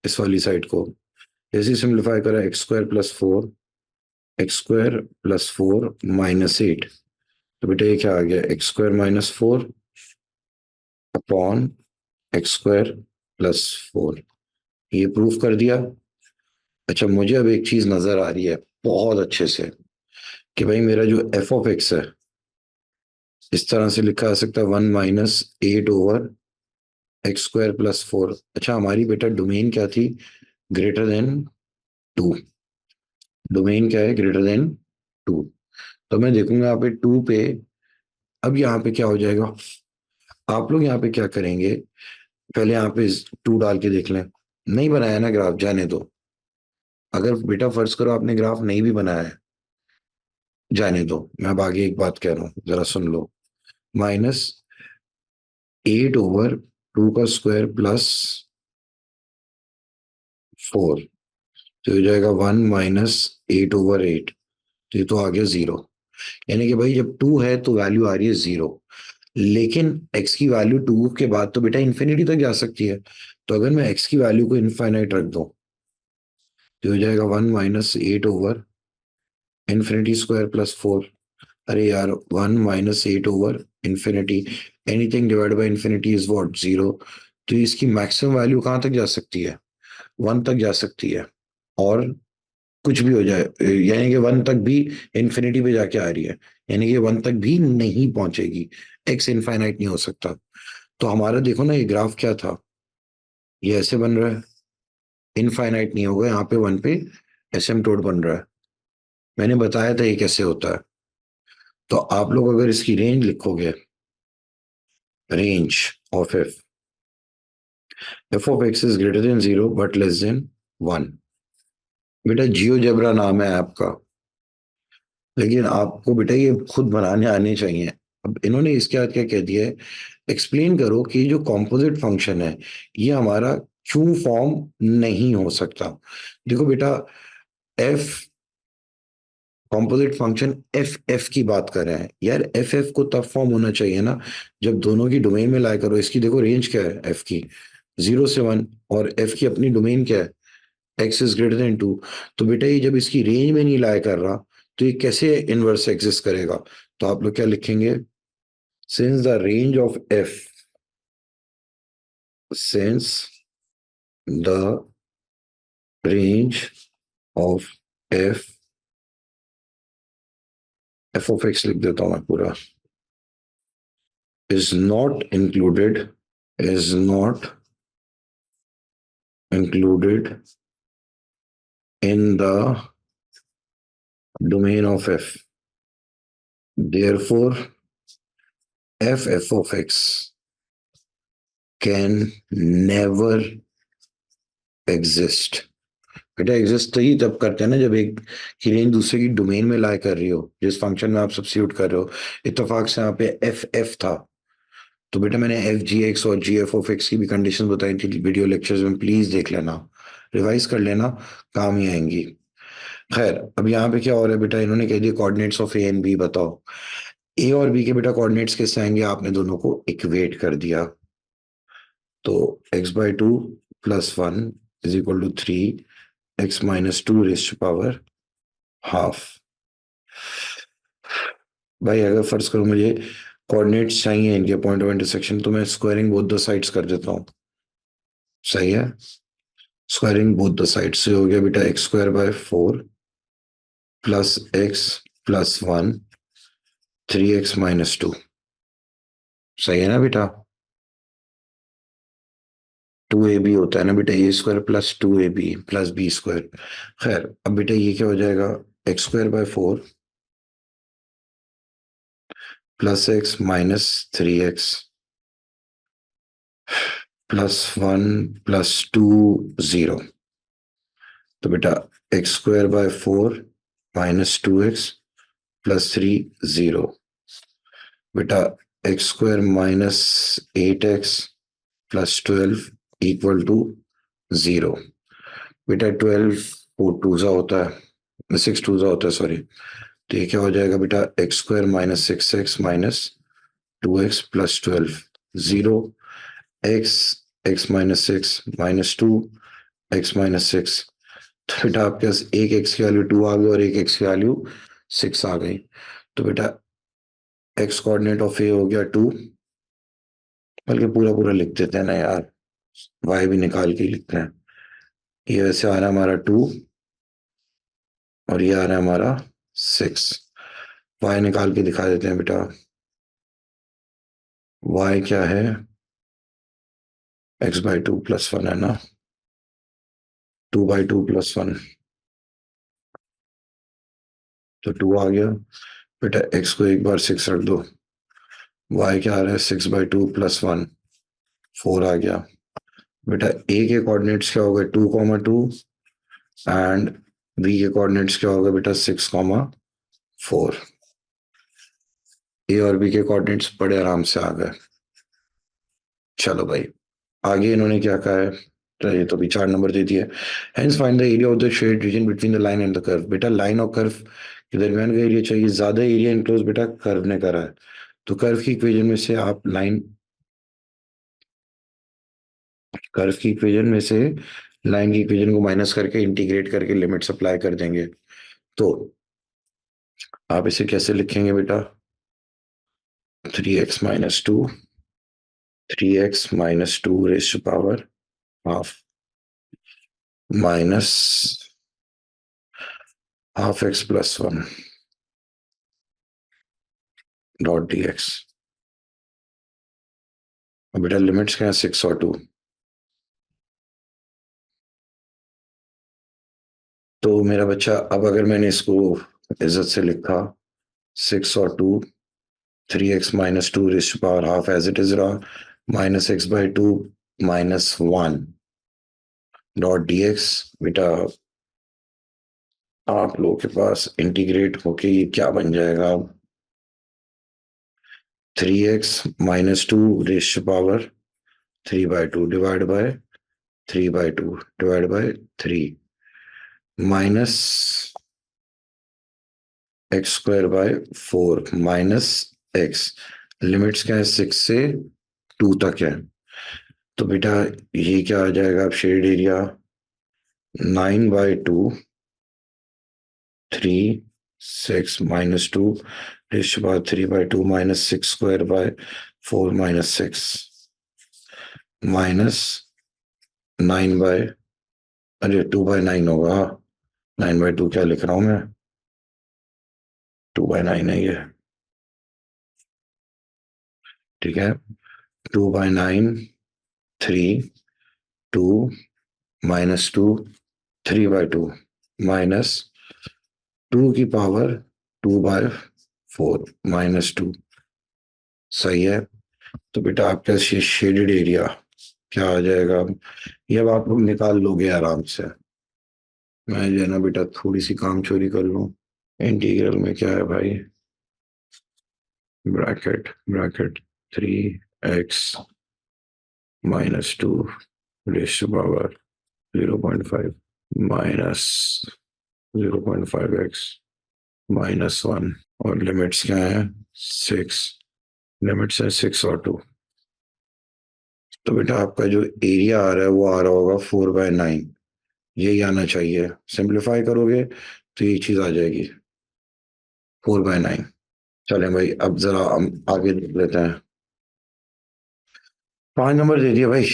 इस वाली साइड को। जैसे सिंप्लीफाई करा, x square plus 4, x square plus 4 -8। तो बेटा ये क्या आ गया, x square -4 upon x square plus 4। ये प्रूफ कर दिया। अच्छा, मुझे अब एक चीज नजर आ रही है बहुत अच्छे से, कि भाई मेरा जो एफ ऑफ एक्स है, इस तरह से लिखा जा सकता है 1 - 8/एक्स स्क्वायर प्लस 4। अच्छा, हमारी बेटा डोमेन क्या थी, ग्रेटर देन 2। डोमेन क्या है, ग्रेटर देन 2। तो मैं देखूंगा यहाँ पे 2 पे, अब यहाँ पे क्या हो जाएगा, आप लोग यहाँ पे क्या करेंगे, पहले यहाँ पे 2 डाल के देख लें। नहीं बनाया ना ग्राफ, जाने दो। अगर बेटा फर्ज करो आपने ग्राफ नहीं भी बनाया है, जाने दो, मैं अब आगे एक बात कह रहा हूँ, जरा सुन लो। -8/2 का स्क्वायर +4, तो हो जाएगा 1 - 8/8, तो ये तो आ गया 0। यानी कि भाई जब 2 है तो वैल्यू आ रही है 0, लेकिन x की वैल्यू 2 के बाद तो बेटा इन्फिनिटी तक जा सकती है। तो अगर मैं x की वैल्यू को इनफाइनाइट रख दूं, तो हो जाएगा 1 - 8/इन्फिनिटी स्क्वायर +4। अरे यार, 1 - 8/इन्फिनिटी, anything divide by infinity is what, 0। तो इसकी मैक्सिमम वैल्यू कहाँ तक जा सकती है, 1 तक जा सकती है। और कुछ भी हो जाए, यानी कि 1 तक भी इन्फिनिटी पे जाके आ रही है, यानी कि 1 तक भी नहीं पहुंचेगी। एक्स इनफाइनाइट नहीं हो सकता। तो हमारा देखो ना, ये ग्राफ क्या था, ये ऐसे बन रहा है, इनफाइनाइट नहीं होगा, यहाँ पे 1 पे एसिम्पटोट बन रहा है। मैंने बताया था ये कैसे होता है। तो आप लोग अगर इसकी रेंज लिखोगे, range of f of x is greater than 0 but less than 1। बेटा जियोजेब्रा नाम है आपका, लेकिन आपको बेटा ये खुद बनाने आने चाहिए। अब इन्होंने इसके बाद क्या कह दिया है, एक्सप्लेन करो कि जो कॉम्पोजिट फंक्शन है ये हमारा क्यों फॉर्म नहीं हो सकता। देखो बेटा, F composite function F F की बात कर रहे हैं यार, एफ एफ को तब फॉर्म होना चाहिए ना जब दोनों की डोमेन में लाया करो। इसकी देखो रेंज क्या है एफ की, 0 से 1, और एफ की अपनी डोमेन क्या है, x is greater than 2। तो बेटा ये जब इसकी रेंज में नहीं लाया कर रहा, तो ये कैसे इनवर्स एग्जिस्ट करेगा। तो आप लोग क्या लिखेंगे, since the range of F, since the range of F, F of x लिख देता हूं मैं पूरा, is not included, is not included in the domain of f, therefore f of x can never exist। बेटा exist तो ही तब करते हैं ना जब एक की रेंज दूसरे की डोमेन में लाई कर रही हो, जिस फंक्शन में आप सब्स्टिट्यूट कर रहे हो। इत्तेफाक से यहाँ पे एफ एफ था, तो बेटा मैंने एफ जी एक्स और जी एफ ऑफ एक्स की भी कंडीशन बताई थी वीडियो लेक्चर्स में, प्लीज देख लेना, रिवाइज कर लेना, काम ही आएंगी। खैर, अब यहाँ पे क्या हो रहा है बेटा, इन्होंने कह दिया coordinates of A and B बताओ। ए और बी के बेटा कोऑर्डिनेट्स कैसे आएंगे, आपने दोनों को इक्वेट कर दिया। तो x/2 + 1 = 3, x - 2 raise to power half. भाई अगर फर्ज करो मुझे कोऑर्डिनेट्स चाहिए इनके पॉइंट ऑफ इंटरसेक्शन, तो मैं स्क्वायरिंग बोथ द साइड्स कर देता हूँ। सही है, स्क्वायरिंग बोथ द साइड्स से हो गया बेटा x² / 4 + x + 1 3x - 2। सही है ना बेटा, 2ab होता है ना बेटा, a² + 2ab + b²। खैर, अब बेटा ये क्या हो जाएगा, x² / 4 + x - 3x +1 + 2 0। तो बेटा x² / 4 - 2x + 3 0। बेटा x² - 8x + 12 = 0। बेटा 12 4 2 होता है, 6 2 होता है, सॉरी। तो ये क्या हो जाएगा बेटा, x² - 6x - 2x + 12 0, x x - 6 - 2 x - 6। तो बेटा आपके पास एक x की वैल्यू 2 आ गई और एक x की वैल्यू 6 आ गई। तो बेटा x कोऑर्डिनेट ऑफ ए हो गया 2, बल्कि पूरा पूरा लिख देते हैं ना यार, y भी निकाल के लिखते हैं। ये वैसे आ रहा है हमारा 2 और ये आ रहा है हमारा 6। y निकाल के दिखा देते हैं बेटा, y क्या है, x/2 + 1 है ना, 2/2 + 1, तो 2 आ गया। बेटा x को एक बार 6 रख दो, y क्या आ रहा है 6/2 + 1 4 आ गया बेटा। a के कोऑर्डिनेट्स क्या हो गए 2,2 एंड b के कोऑर्डिनेट्स क्या हो गए बेटा 6,4। a और b के कोऑर्डिनेट्स बड़े आराम से आ गए। चलो भाई आगे इन्होंने क्या कहा है, तो ये तो भी 4 नंबर दे दिया। Hence find the area of the shade region between the line and the curve. बेटा लाइन और कर्व के दरमियान का एरिया चाहिए, ज्यादा एरिया इनक्लोज बेटा कर्व ने करा है, तो कर्व की इक्वेशन में से आप कर्व की इक्वेशन में से लाइन की इक्वेशन को माइनस करके इंटीग्रेट करके लिमिट अप्लाई कर देंगे। तो आप इसे कैसे लिखेंगे बेटा 3x - 2 3x - 2 raise to power half minus half x + 1 dot dx। अब बेटा लिमिट्स क्या है 6 और 2, तो मेरा बच्चा अब अगर मैंने इसको इज्जत से लिखा 6 और 2 3x - 2 raise to power half as it is रहा -x/2 -1 डॉट dx। बेटा आप लोगों के पास इंटीग्रेट होके ये क्या बन जाएगा 3x - 2 raise to power 3/2 divide by 3/2 divide by 3 minus x² / 4 minus x। Limits क्या है 6 से 2 तक है, तो बेटा ये क्या आ जाएगा अब shade area 9/2 3 6 -2 raise to power 3/2 minus 6² / 4 minus 6 minus 9 अरे 2/9 होगा। 9/2 क्या लिख रहा हूं मैं 2/9 है ये, ठीक है 2/9 3 2 -2 3/2 माइनस 2 की पावर 2/4 -2। सही है, तो बेटा आपका शेडेड एरिया क्या आ जाएगा, ये अब आप लोग निकाल लोगे आराम से। मैं जो है ना बेटा थोड़ी सी काम चोरी कर लूं। इंटीग्रल में क्या है भाई bracket bracket 3x - 2 raise to power 0.5 minus 0.5x -1 और लिमिट्स क्या है 6। लिमिट्स है 6 और 2, तो बेटा आपका जो एरिया आ रहा है वो आ रहा होगा 4/9, यही आना चाहिए। सिंप्लीफाई करोगे तो ये चीज आ जाएगी 4/9। चलें भाई अब जरा हम आगे देख लेते हैं। 5 नंबर दे दिया भाई,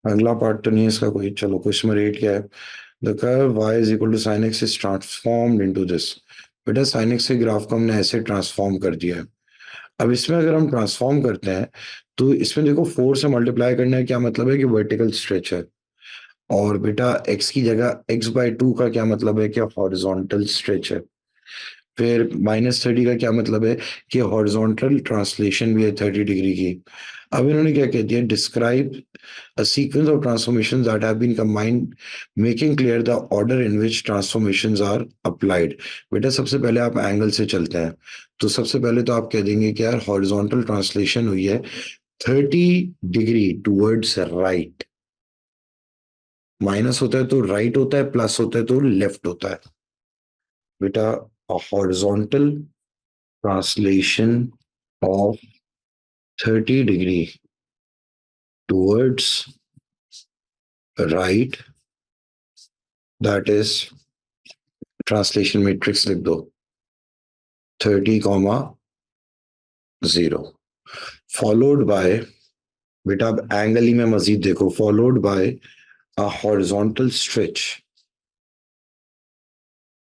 अगला पार्ट तो नहीं है इसका कोई। चलो क्वेश्चन नंबर 8 क्या है, the curve y = sin x is transformed into this. बेटा sin x के ग्राफ को हमने ऐसे ट्रांसफॉर्म कर दिया है। अब इसमें अगर हम ट्रांसफॉर्म करते हैं तो इसमें देखो 4 से मल्टीप्लाई करने का क्या मतलब है कि वर्टिकल स्ट्रेच है, और बेटा x की जगह x/2 का क्या मतलब है कि हॉरिजॉन्टल स्ट्रेच है। फिर -30 का क्या मतलब है कि हॉरिजॉन्टल ट्रांसलेशन भी है 30 डिग्री की। अब इन्होंने क्या कह दिया describe a sequence of transformation that have been combined making clear the order in which transformations are applied. बेटा सबसे पहले आप एंगल से चलते हैं, तो सबसे पहले तो आप कह देंगे कि यार हॉरिजॉन्टल ट्रांसलेशन हुई है 30 डिग्री टूवर्ड्स राइट। माइनस होता है तो राइट होता है, प्लस होता है तो लेफ्ट होता है। बेटा horizontal translation of 30 degree towards right, that is translation matrix लिख दो 30,0 फॉलोड बाय, बेटा अब एंगल ही में मजीद देखो, followed by a horizontal stretch.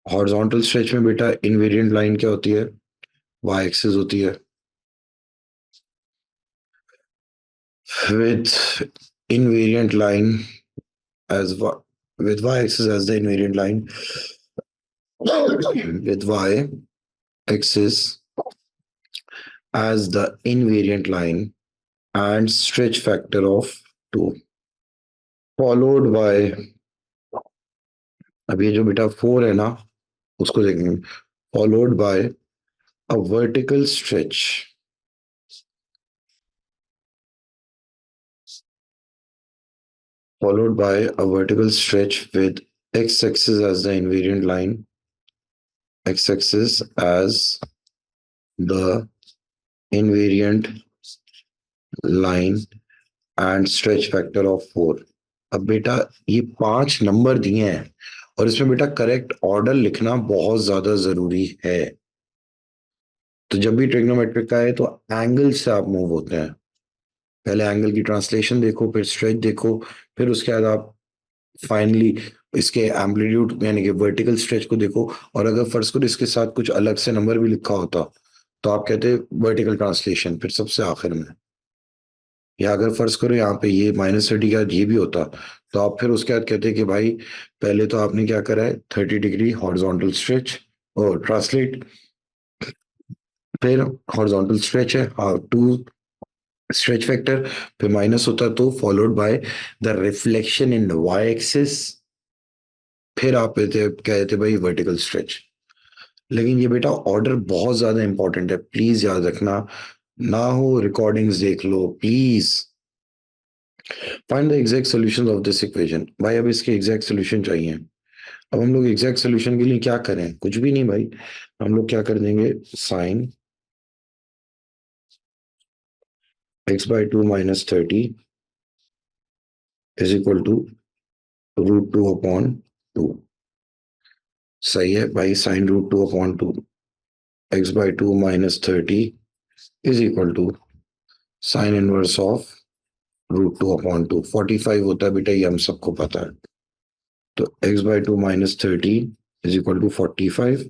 Horizontal stretch में बेटा इनवेरिएंट लाइन क्या होती है वाई एक्सिस होती है, with invariant line as with y-axis as the invariant line with y-axis as the invariant line and stretch factor of 2, followed by, अब ये जो बेटा 4 है ना, उसको देखेंगे, followed by a vertical stretch, followed by a vertical stretch with x-axis as the invariant line, x-axis as the invariant line and stretch factor of 4. अब बेटा ये 5 नंबर दिए हैं और इसमें बेटा करेक्ट ऑर्डर लिखना बहुत ज्यादा जरूरी है। तो जब भी ट्रिग्नोमेट्रिक का है तो एंगल से आप मूव होते हैं, पहले एंगल की ट्रांसलेशन देखो, फिर स्ट्रेच देखो, फिर उसके बाद आप फाइनली इसके एम्पलीट्यूड यानी कि वर्टिकल स्ट्रेच को देखो। और अगर फर्ज करो इसके साथ कुछ अलग से नंबर भी लिखा होता तो आप कहते वर्टिकल ट्रांसलेशन फिर सबसे आखिर में, या अगर फर्ज करो यहाँ पे ये -30 का ये भी होता तो आप फिर उसके बाद कहते कि भाई पहले तो आपने क्या करा है 30 डिग्री हॉरिजॉन्टल स्ट्रेच और ट्रांसलेट, फिर हॉरिजॉन्टल स्ट्रेच है, टू स्ट्रेच फैक्टर, फिर माइनस होता तो followed by the reflection in y axis, फिर आप कहते थे भाई वर्टिकल स्ट्रेच। लेकिन ये बेटा ऑर्डर बहुत ज्यादा इंपॉर्टेंट है, प्लीज याद रखना, ना हो रिकॉर्डिंग्स देख लो please. Find the exact solutions of this equation, भाई अब इसके एग्जैक्ट सॉल्यूशन चाहिए। अब हम लोग एग्जैक्ट सॉल्यूशन के लिए क्या करें, कुछ भी नहीं भाई, हम लोग क्या कर देंगे, sign x/2 - 30 is equal to √2/2। सही है भाई, sine √2/2 x/2 - 30 is equal to sine inverse of √2/2। 45 होता है बेटा, ये हम सबको पता है। तो x/2 - 30 इज इक्वल टू 45।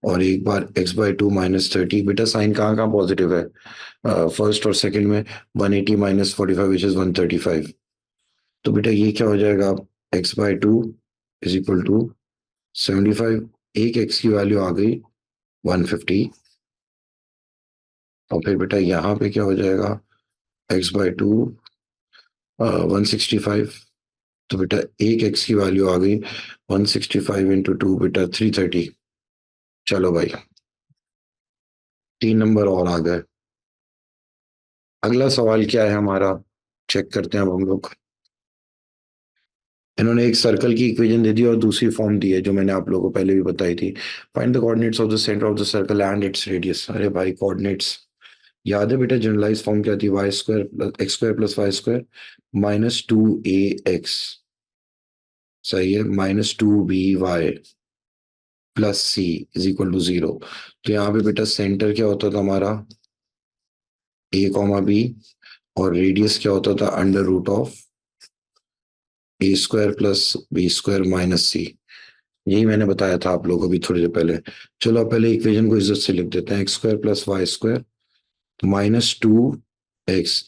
और एक बार x/2 - 30, बेटा साइन कहाँ कहाँ पॉजिटिव है, फर्स्ट और सेकंड में, 180 - 45 विच इज 135। तो बेटा ये क्या हो जाएगा, x/2 इज इक्वल टू 75, एक x की वैल्यू आ गई 150। और फिर बेटा यहाँ पे क्या हो जाएगा, x/2 165। तो बेटा एक x की वैल्यू आ गई 165 इंटू 2, बेटा 330। चलो भाई 3 नंबर और आ गए। अगला सवाल क्या है हमारा, चेक करते हैं अब हम लोग। इन्होंने एक सर्कल की इक्वेशन दे दी और दूसरी फॉर्म दी है जो मैंने आप लोगों को पहले भी बताई थी। Find the coordinates of the centre of the circle and its radius. अरे भाई कोऑर्डिनेट्स याद है बेटा, जनरलाइज फॉर्म क्या थी, y² + x² + y² -2ax, सही है, -2by plus c is equal to 0। तो यहाँ पे बेटा सेंटर क्या होता था हमारा, a, b, और रेडियस क्या होता था, √of a² + b² - c। यही मैंने बताया था आप लोगों को भी थोड़ी देर पहले। चलो पहले इक्वेशन को इज्जत से लिख देते हैं, x² + y² -2x,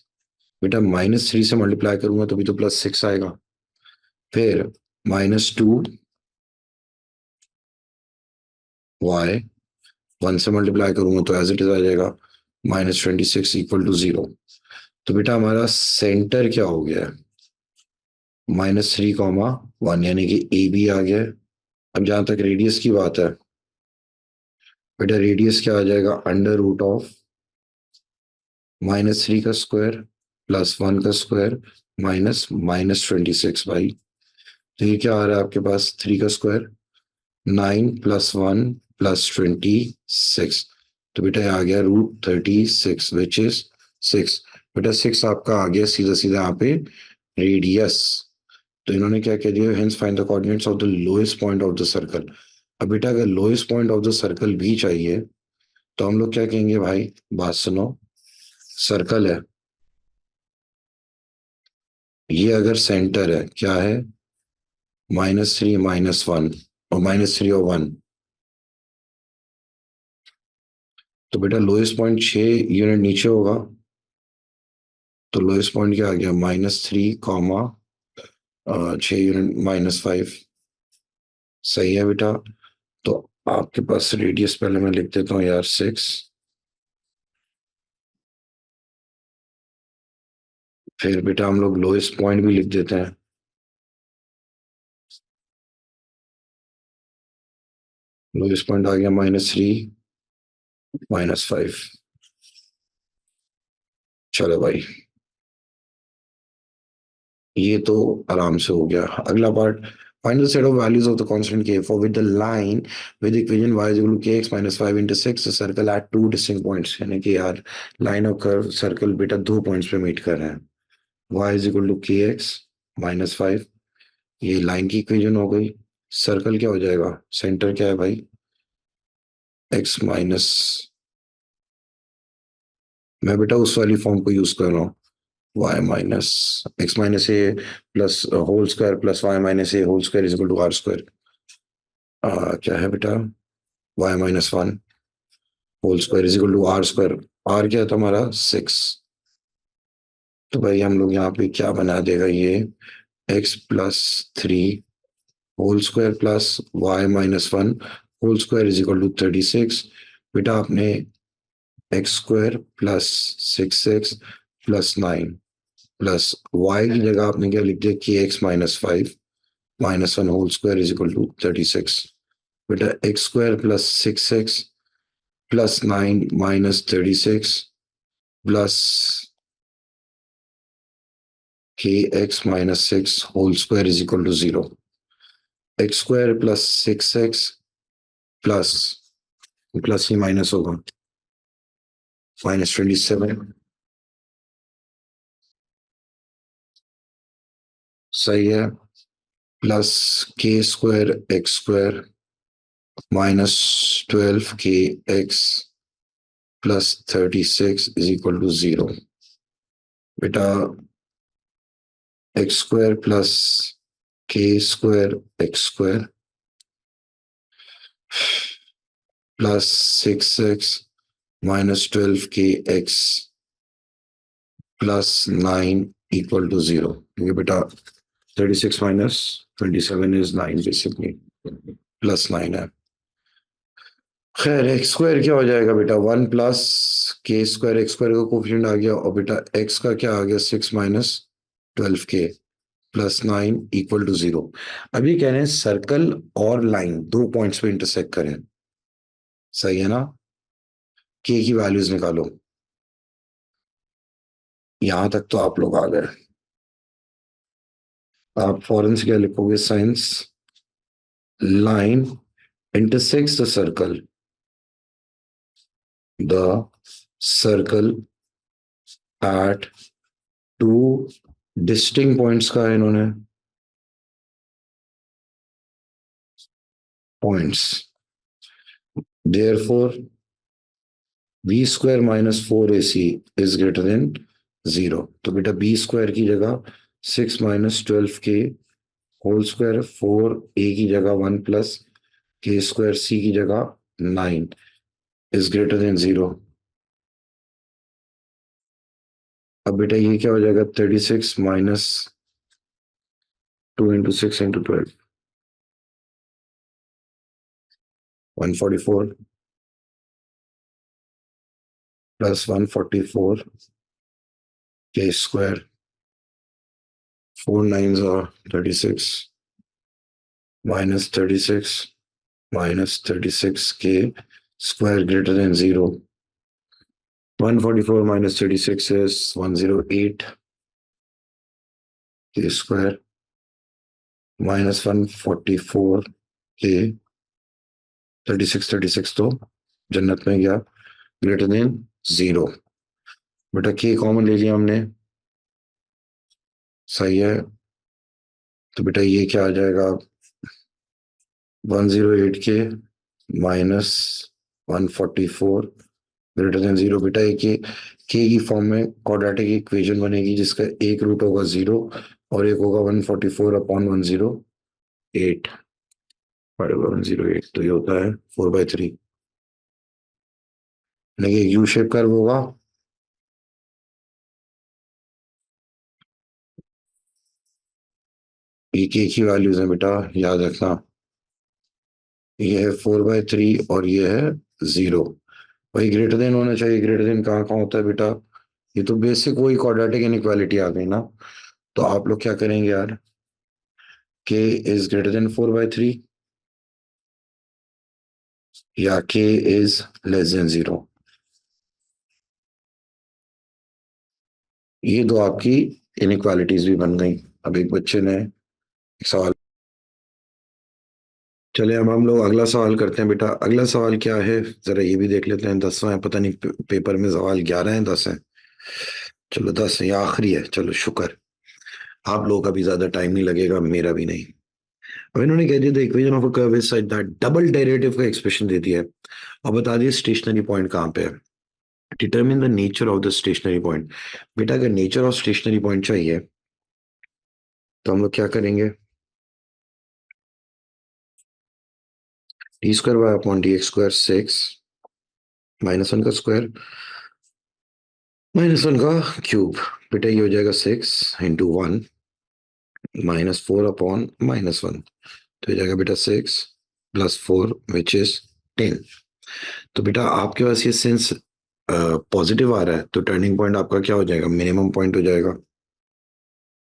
बेटा -3 से मल्टीप्लाई करूंगा तभी तो +6 आएगा। फिर -2y, 1 से मल्टीप्लाई करूंगा तो एज इट इज आ जाएगा -26 इक्वल टू 0। तो बेटा हमारा सेंटर क्या हो गया है, -3, 1, यानी कि ए बी आ गया है। अब जहां तक रेडियस की बात है, बेटा रेडियस क्या आ जाएगा, √of -3 का स्क्वायर प्लस 1 का स्क्वायर माइनस -26 भाई। तो ये क्या आ रहा है आपके पास, 3 का स्क्वायर 9 + 1 + 26। तो बेटा आ गया √36 विच इज 6। बेटा 6 आपका आ गया सीधा सीधा यहाँ पे रेडियस। तो इन्होंने क्या कह दिया, hence find the coordinates of the lowest point of the circle. अब बेटा अगर lowest point of the circle भी चाहिए तो हम लोग क्या कहेंगे भाई, बात सुनो, सर्कल है ये, अगर सेंटर है क्या है, -3 -1 और -3 और 1, तो बेटा लोएस्ट पॉइंट 6 यूनिट नीचे होगा। तो लोएस्ट पॉइंट क्या आ गया, -3, 6 यूनिट -5। सही है बेटा। तो आपके पास रेडियस पहले मैं लिख देता हूँ यार 6, फिर बेटा हम लोग लोएस्ट पॉइंट भी लिख देते हैं। लोएस्ट पॉइंट आ गया -3 -5। चलो भाई, ये तो आराम से हो गया। अगला part, find the set of values of the constant k for with the line with equation y is equal to kx minus 5 into 6 circle at two distinct points. यानी कि यार लाइन और कर्व सर्कल बेटा दो points पे meet कर रहे हैं। y is equal to kx -5, ये लाइन की इक्वेशन हो गई। सर्कल क्या हो जाएगा, सेंटर क्या है भाई, x माइनस, मैं बेटा उस वाली फॉर्म को यूज कर रहा हूँ, y minus x minus a plus whole square plus y minus a whole square is equal to r square. क्या है बेटा, y minus 1 whole square is equal to r square. R क्या था हमारा 6। तो भाई हम लोग यहाँ पे क्या बना देगा ये, x+3 whole square plus y-1 whole square is equal to 36। बेटा आपने x² plus 6x plus 9 plus y की जगह आपने क्या लिख दिया कि x-5 -1 whole square is equal to 36। बेटा x² plus 6x plus 9 minus 36 plus kx minus 6 whole square is equal to 0. x square plus 6x plus plus ही minus होगा -27, सही है, plus k² x² -12 kx plus 36 is equal to 0। बेटा x² plus k² x² plus 6x -12 kx plus 9 equal to 0। क्योंकि बेटा 36 minus 27 is 9 basically, plus 9 है। खैर x² क्या हो जाएगा बेटा, 1 प्लस k² x² का कोफिशिएंट आ गया, और बेटा x का क्या आ गया 6 minus 12k plus 9 equal to 0। अभी कह रहे हैं सर्कल और लाइन दो पॉइंट्स पे इंटरसेक्ट करें, सही है ना, k की वैल्यूज निकालो। यहां तक तो आप लोग आ गए। आप फॉरन से क्या लिखोगे, science line intersects the circle at two distinct points का है इन्होंने, points, therefore b square minus 4ac is greater than 0। तो बेटा b स्क्वायर की जगह 6 minus 12k whole square, 4a की जगह 1 प्लस k² c की जगह 9 इज ग्रेटर देन 0। अब बेटा ये क्या हो जाएगा, 36 minus 2 into 6 into 12 144 plus 144 k² 4 9s are 36 minus 36 minus 36k square greater than 0। 144 minus 36 is 108 k square minus 144 k 36 तो जन्नत में गया, ग्रेटर देन 0। बेटा k कॉमन ले लिया हमने, सही है, तो बेटा ये क्या आ जाएगा 108k माइनस 144 ग्रेटर देन 0। बेटा एक के की फॉर्म में क्वाड्रेटिक इक्वेशन बनेगी जिसका एक रूट होगा 0 और एक होगा 144/108, 108, तो ये होता है 4/3। देखिए यू शेप कर्व होगा, एक ही वैल्यूज है बेटा, याद रखना, ये है 4/3 और ये है 0। वही ग्रेटर देन होना चाहिए, ग्रेटर देन कहाँ कहाँ होता है बेटा, ये तो बेसिक वही क्वाड्रेटिक इनइक्वालिटी आ गई ना। तो आप लोग क्या करेंगे यार, k इज ग्रेटर देन 4/3 या k इज लेस देन 0। ये दो आपकी इनइक्वालिटीज भी बन गई। अब एक बच्चे ने एक सवाल, चले अब हम लोग अगला सवाल करते हैं बेटा। अगला सवाल क्या है, जरा ये भी देख लेते हैं। 10वां है, पता नहीं पेपर में सवाल 11 है 10 है। चलो 10 है, या आखिरी है, चलो शुक्र। आप लोगों का भी ज्यादा टाइम नहीं लगेगा, मेरा भी नहीं। अब इन्होंने कह दिया the equation of a curve is such that, double derivative का एक्सप्रेशन दे दिया है। और बता दिए स्टेशनरी पॉइंट कहाँ पे है। Determine the nature of the stationary point. बेटा अगर नेचर ऑफ स्टेशनरी पॉइंट चाहिए तो हम लोग क्या करेंगे, d square y upon d x square 6 -1 का स्क्वायर -1 का क्यूब। बेटा ये हो जाएगा 6 × 1 -4 अपॉन -1। तो हो जाएगा बेटा 6 + 4 विच इज 10। तो बेटा आपके पास ये सेंस पॉजिटिव आ रहा है, तो टर्निंग पॉइंट आपका क्या हो जाएगा, मिनिमम पॉइंट हो जाएगा।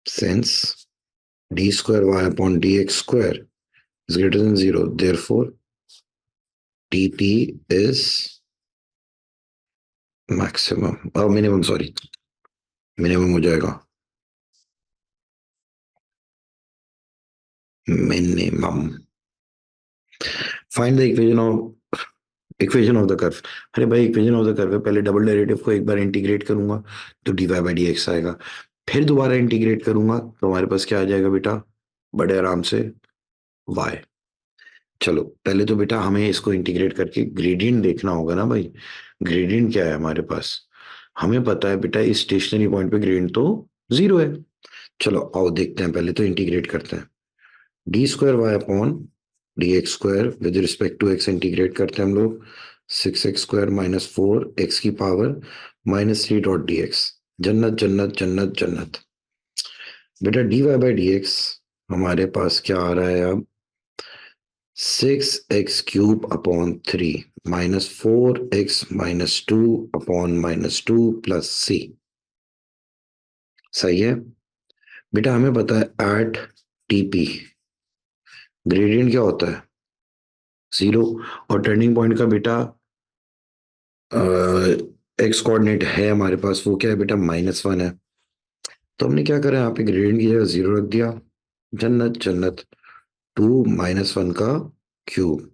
Since d square y upon d x square is greater than 0, therefore t t is maximum और मिनिमम, सॉरी मिनिमम हो जाएगा minimum. Find the equation of the curve. अरे भाई इक्वेशन ऑफ द कर्व है, पहले double derivative को एक बार integrate करूंगा तो d y by d x आएगा। फिर दोबारा इंटीग्रेट करूंगा तो हमारे पास क्या आ जाएगा बेटा, बड़े आराम से y। चलो पहले तो बेटा हमें इसको इंटीग्रेट करके ग्रेडियंट देखना होगा ना भाई। ग्रेडियंट क्या है हमारे पास, हमें पता है बेटा इस स्टेशनरी पॉइंट पे ग्रेडियंट तो 0 है। चलो आओ देखते हैं, पहले तो इंटीग्रेट करते हैं। D square y upon d x square with respect to x integrate करते हैं हम लोग। 6x² -4 x की पावर -3 डॉट डी एक्स। जन्नत जन्नत जन्नत जन्नत। बेटा d y by d x हमारे पास क्या आ रहा है अब, 6x³ upon 3 -4x -2 upon -2 plus c। सही है बेटा, हमें पता है एट टीपी ग्रेडियंट क्या होता है 0। और टर्निंग पॉइंट का बेटा एक्स कोऑर्डिनेट है हमारे पास, वो क्या है बेटा -1 है। तो हमने क्या करा, यहाँ पे ग्रेडियंट की जगह 0 रख दिया। जन्नत जन्नत। 2 -1 का क्यूब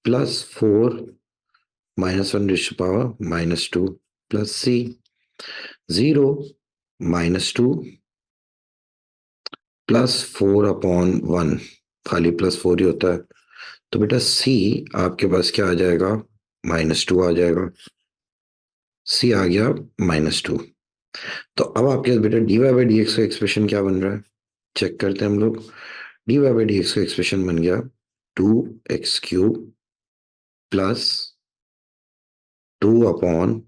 प्लस 4 -1 -2 प्लस c। 0 -2 +4/1, खाली +4 ही होता है। तो बेटा c आपके पास क्या आ जाएगा, -2 आ जाएगा। c आ गया -2। तो अब आपके पास बेटा d y by d x का एक्सप्रेशन क्या बन रहा है, चेक करते हैं हम लोग। D y by d x का एक्सप्रेशन बन गया 2x³ प्लस 2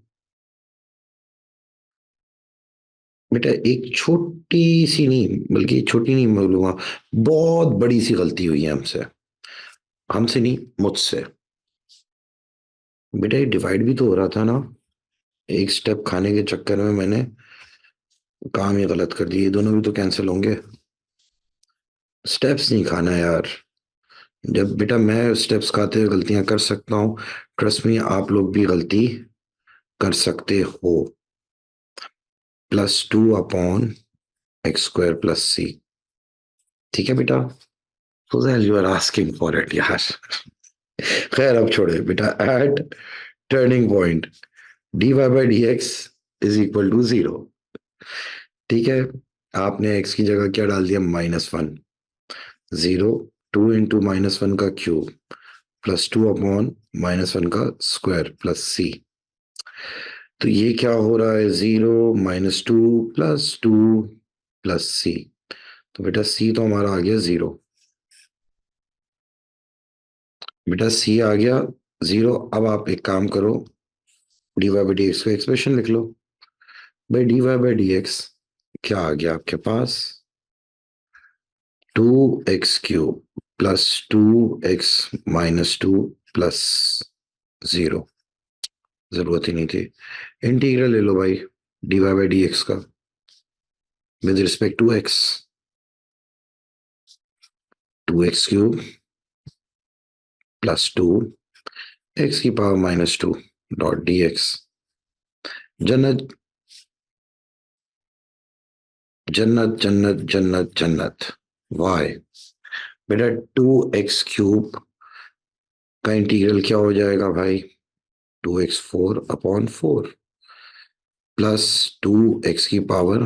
बेटा एक छोटी सी नहीं, बल्कि छोटी नहीं बोलूंगा, बहुत बड़ी सी गलती हुई है हमसे। हमसे नहीं, मुझसे। बेटा ये डिवाइड भी तो हो रहा था ना, एक स्टेप खाने के चक्कर में मैंने काम ही गलत कर दिए। दोनों भी तो कैंसिल होंगे। स्टेप्स नहीं खाना यार। जब बेटा मैं स्टेप्स खाते हुए गलतियां कर सकता हूँ, ट्रस्ट मी आप लोग भी गलती कर सकते हो। +2/x² plus c। ठीक है बेटा, Fuzail you are asking for it यार। खैर अब छोड़े बेटा, at turning point d y by d x is equal to 0। ठीक है, आपने x की जगह क्या डाल दिया, -1। 0 2 इंटू -1 का क्यूब +2/-1 का स्क्वायर प्लस c। तो ये क्या हो रहा है, 0 -2 +2 प्लस c। तो बेटा c तो हमारा आ गया 0। बेटा c आ गया 0। अब आप एक काम करो, d y by d x का एक्सप्रेशन लिख लो। भाई d y by d x क्या आ गया आपके पास, 2x³ +2x -2 प्लस 0। जरूरत ही नहीं थी, इंटीग्रल ले लो भाई। dy by dx का with respect to x, 2x cube plus 2 x की पावर -2 डॉट dx। जन्नत जन्नत जन्नत जन्नत जन्नत। y बेटा 2x क्यूब का इंटीग्रल क्या हो जाएगा भाई? 2x4/4 प्लस 2x की पावर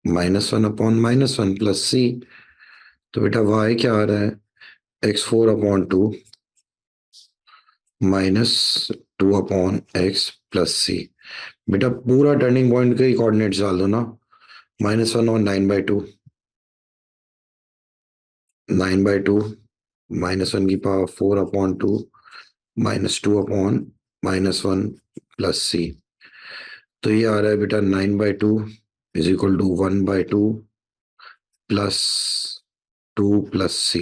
-1/-1 प्लस c। तो बेटा y क्या आ रहा है? x4/2 -2/x plus c। बेटा पूरा टर्निंग पॉइंट के कोऑर्डिनेट्स डाल दो ना, -1 और 9/2, 9/2 -1 की पावर 4/2 -2/-1 प्लस c। तो ये आ रहा है बेटा 9/2 is equal to 1/2 plus 2 plus c।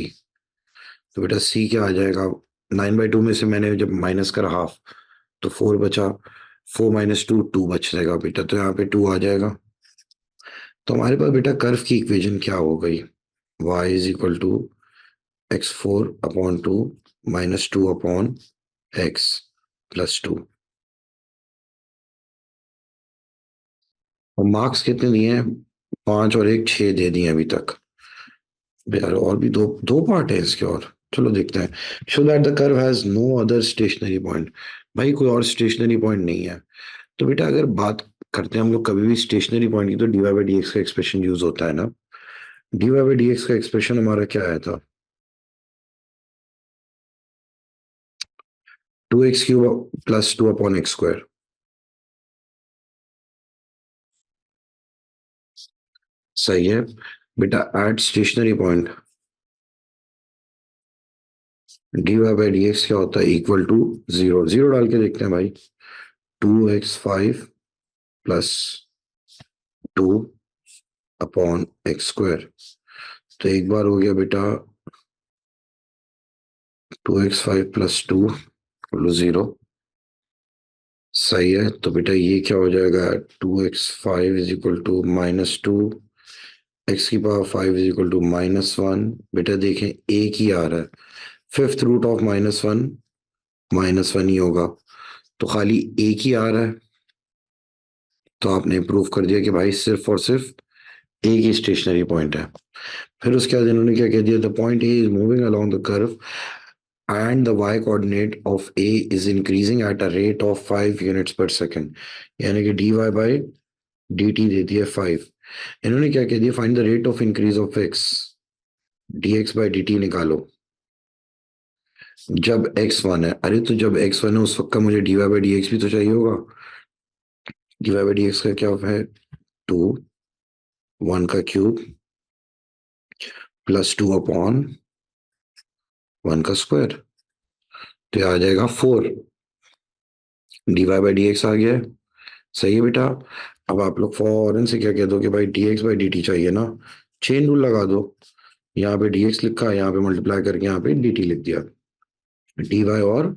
तो बेटा c क्या आ जाएगा? 9/2 में से मैंने जब माइनस करा हाफ तो 4 बचा, 4 - 2 2 बच जाएगा बेटा, तो यहाँ पे 2 आ जाएगा। तो हमारे पास बेटा कर्व की इक्वेशन क्या हो गई? y is equal to x4/2 -2/x plus 2। और मार्क्स कितने दिए हैं? 5 और 1 6 दे दिए अभी तक यार, और भी दो दो पार्ट है इसके और। चलो देखते हैं। Show that the curve has no other stationary point. भाई कोई और स्टेशनरी पॉइंट नहीं है। तो बेटा अगर बात करते हैं हम लोग कभी भी स्टेशनरी पॉइंट की, तो dy by dx का एक्सप्रेशन यूज होता है ना। dy by dx का एक्सप्रेशन हमारा क्या आया था? 2x³ plus 2/x²। सही है बेटा। At stationary point dy by dx क्या होता है? Equal to 0। 0 डाल के देखते हैं भाई। 2x5 plus 2/x²। तो एक बार हो गया बेटा 2x5 प्लस 2 0। सही है। तो बेटा ये क्या हो जाएगा? 2x5 is equal to -2, x की पावर 5 इज इक्वल टू -1। बेटा देखें एक ही आ रहा है, फिफ्थ रूट ऑफ -1 ही होगा, तो खाली एक ही आ रहा है। तो आपने प्रूव कर दिया कि भाई सिर्फ और सिर्फ एक ही स्टेशनरी पॉइंट है। फिर उसके बाद इन्होंने क्या कह दिया? The point A is moving along the curve and the y coordinate of A is increasing at a rate of 5 units per second। यानी कि dy by dt दे दिया 5। इन्होंने क्या कह दिया? Find the rate of increase of x, dx by dt निकालो जब x1 है। अरे तो जब x1 है उस वक्त का मुझे dy by dx भी तो चाहिए होगा। dy by dx का क्या है? 2 1 का क्यूब प्लस 2/1 का स्क्वायर। तो ये आ जाएगा 4। dy by dx आ गया है। सही है बेटा। अब आप लोग फौरन से क्या कह दो कि भाई dx by dt चाहिए ना, चेन रूल लगा दो। यहाँ पे dx लिखा, यहाँ पे मल्टीप्लाई करके यहाँ पे dt लिख दिया, dy और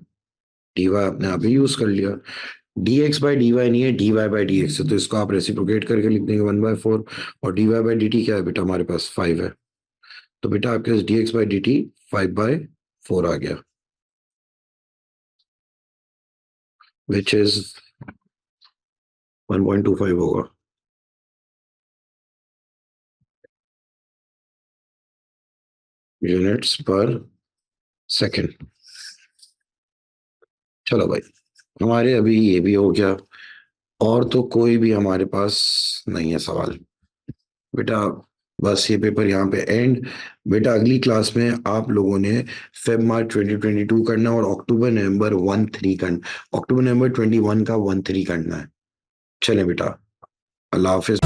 dy आपने यहाँ पे यूज कर लिया। dx by dy नहीं है, dy by dx है, तो इसको आप रेसिप्रोकेट करके लिख देंगे 1/4। और dy by dt क्या है बेटा? हमारे पास 5 है। तो बेटा आपके पास dx by dt 5/4 आ गया, विच इज 1.25 होगा। यूनिट्स पर सेकेंड। चलो भाई, हमारे अभी ये भी हो गया, और तो कोई भी हमारे पास नहीं है सवाल बेटा। बस ये पेपर यहाँ पे एंड। बेटा अगली क्लास में आप लोगों ने फेब मार्च 2022 करना है, और अक्टूबर नवंबर 1-3 करना, अक्टूबर नवंबर 21 का 1-3 करना है। चले बेटा, अल्लाह हाफिज।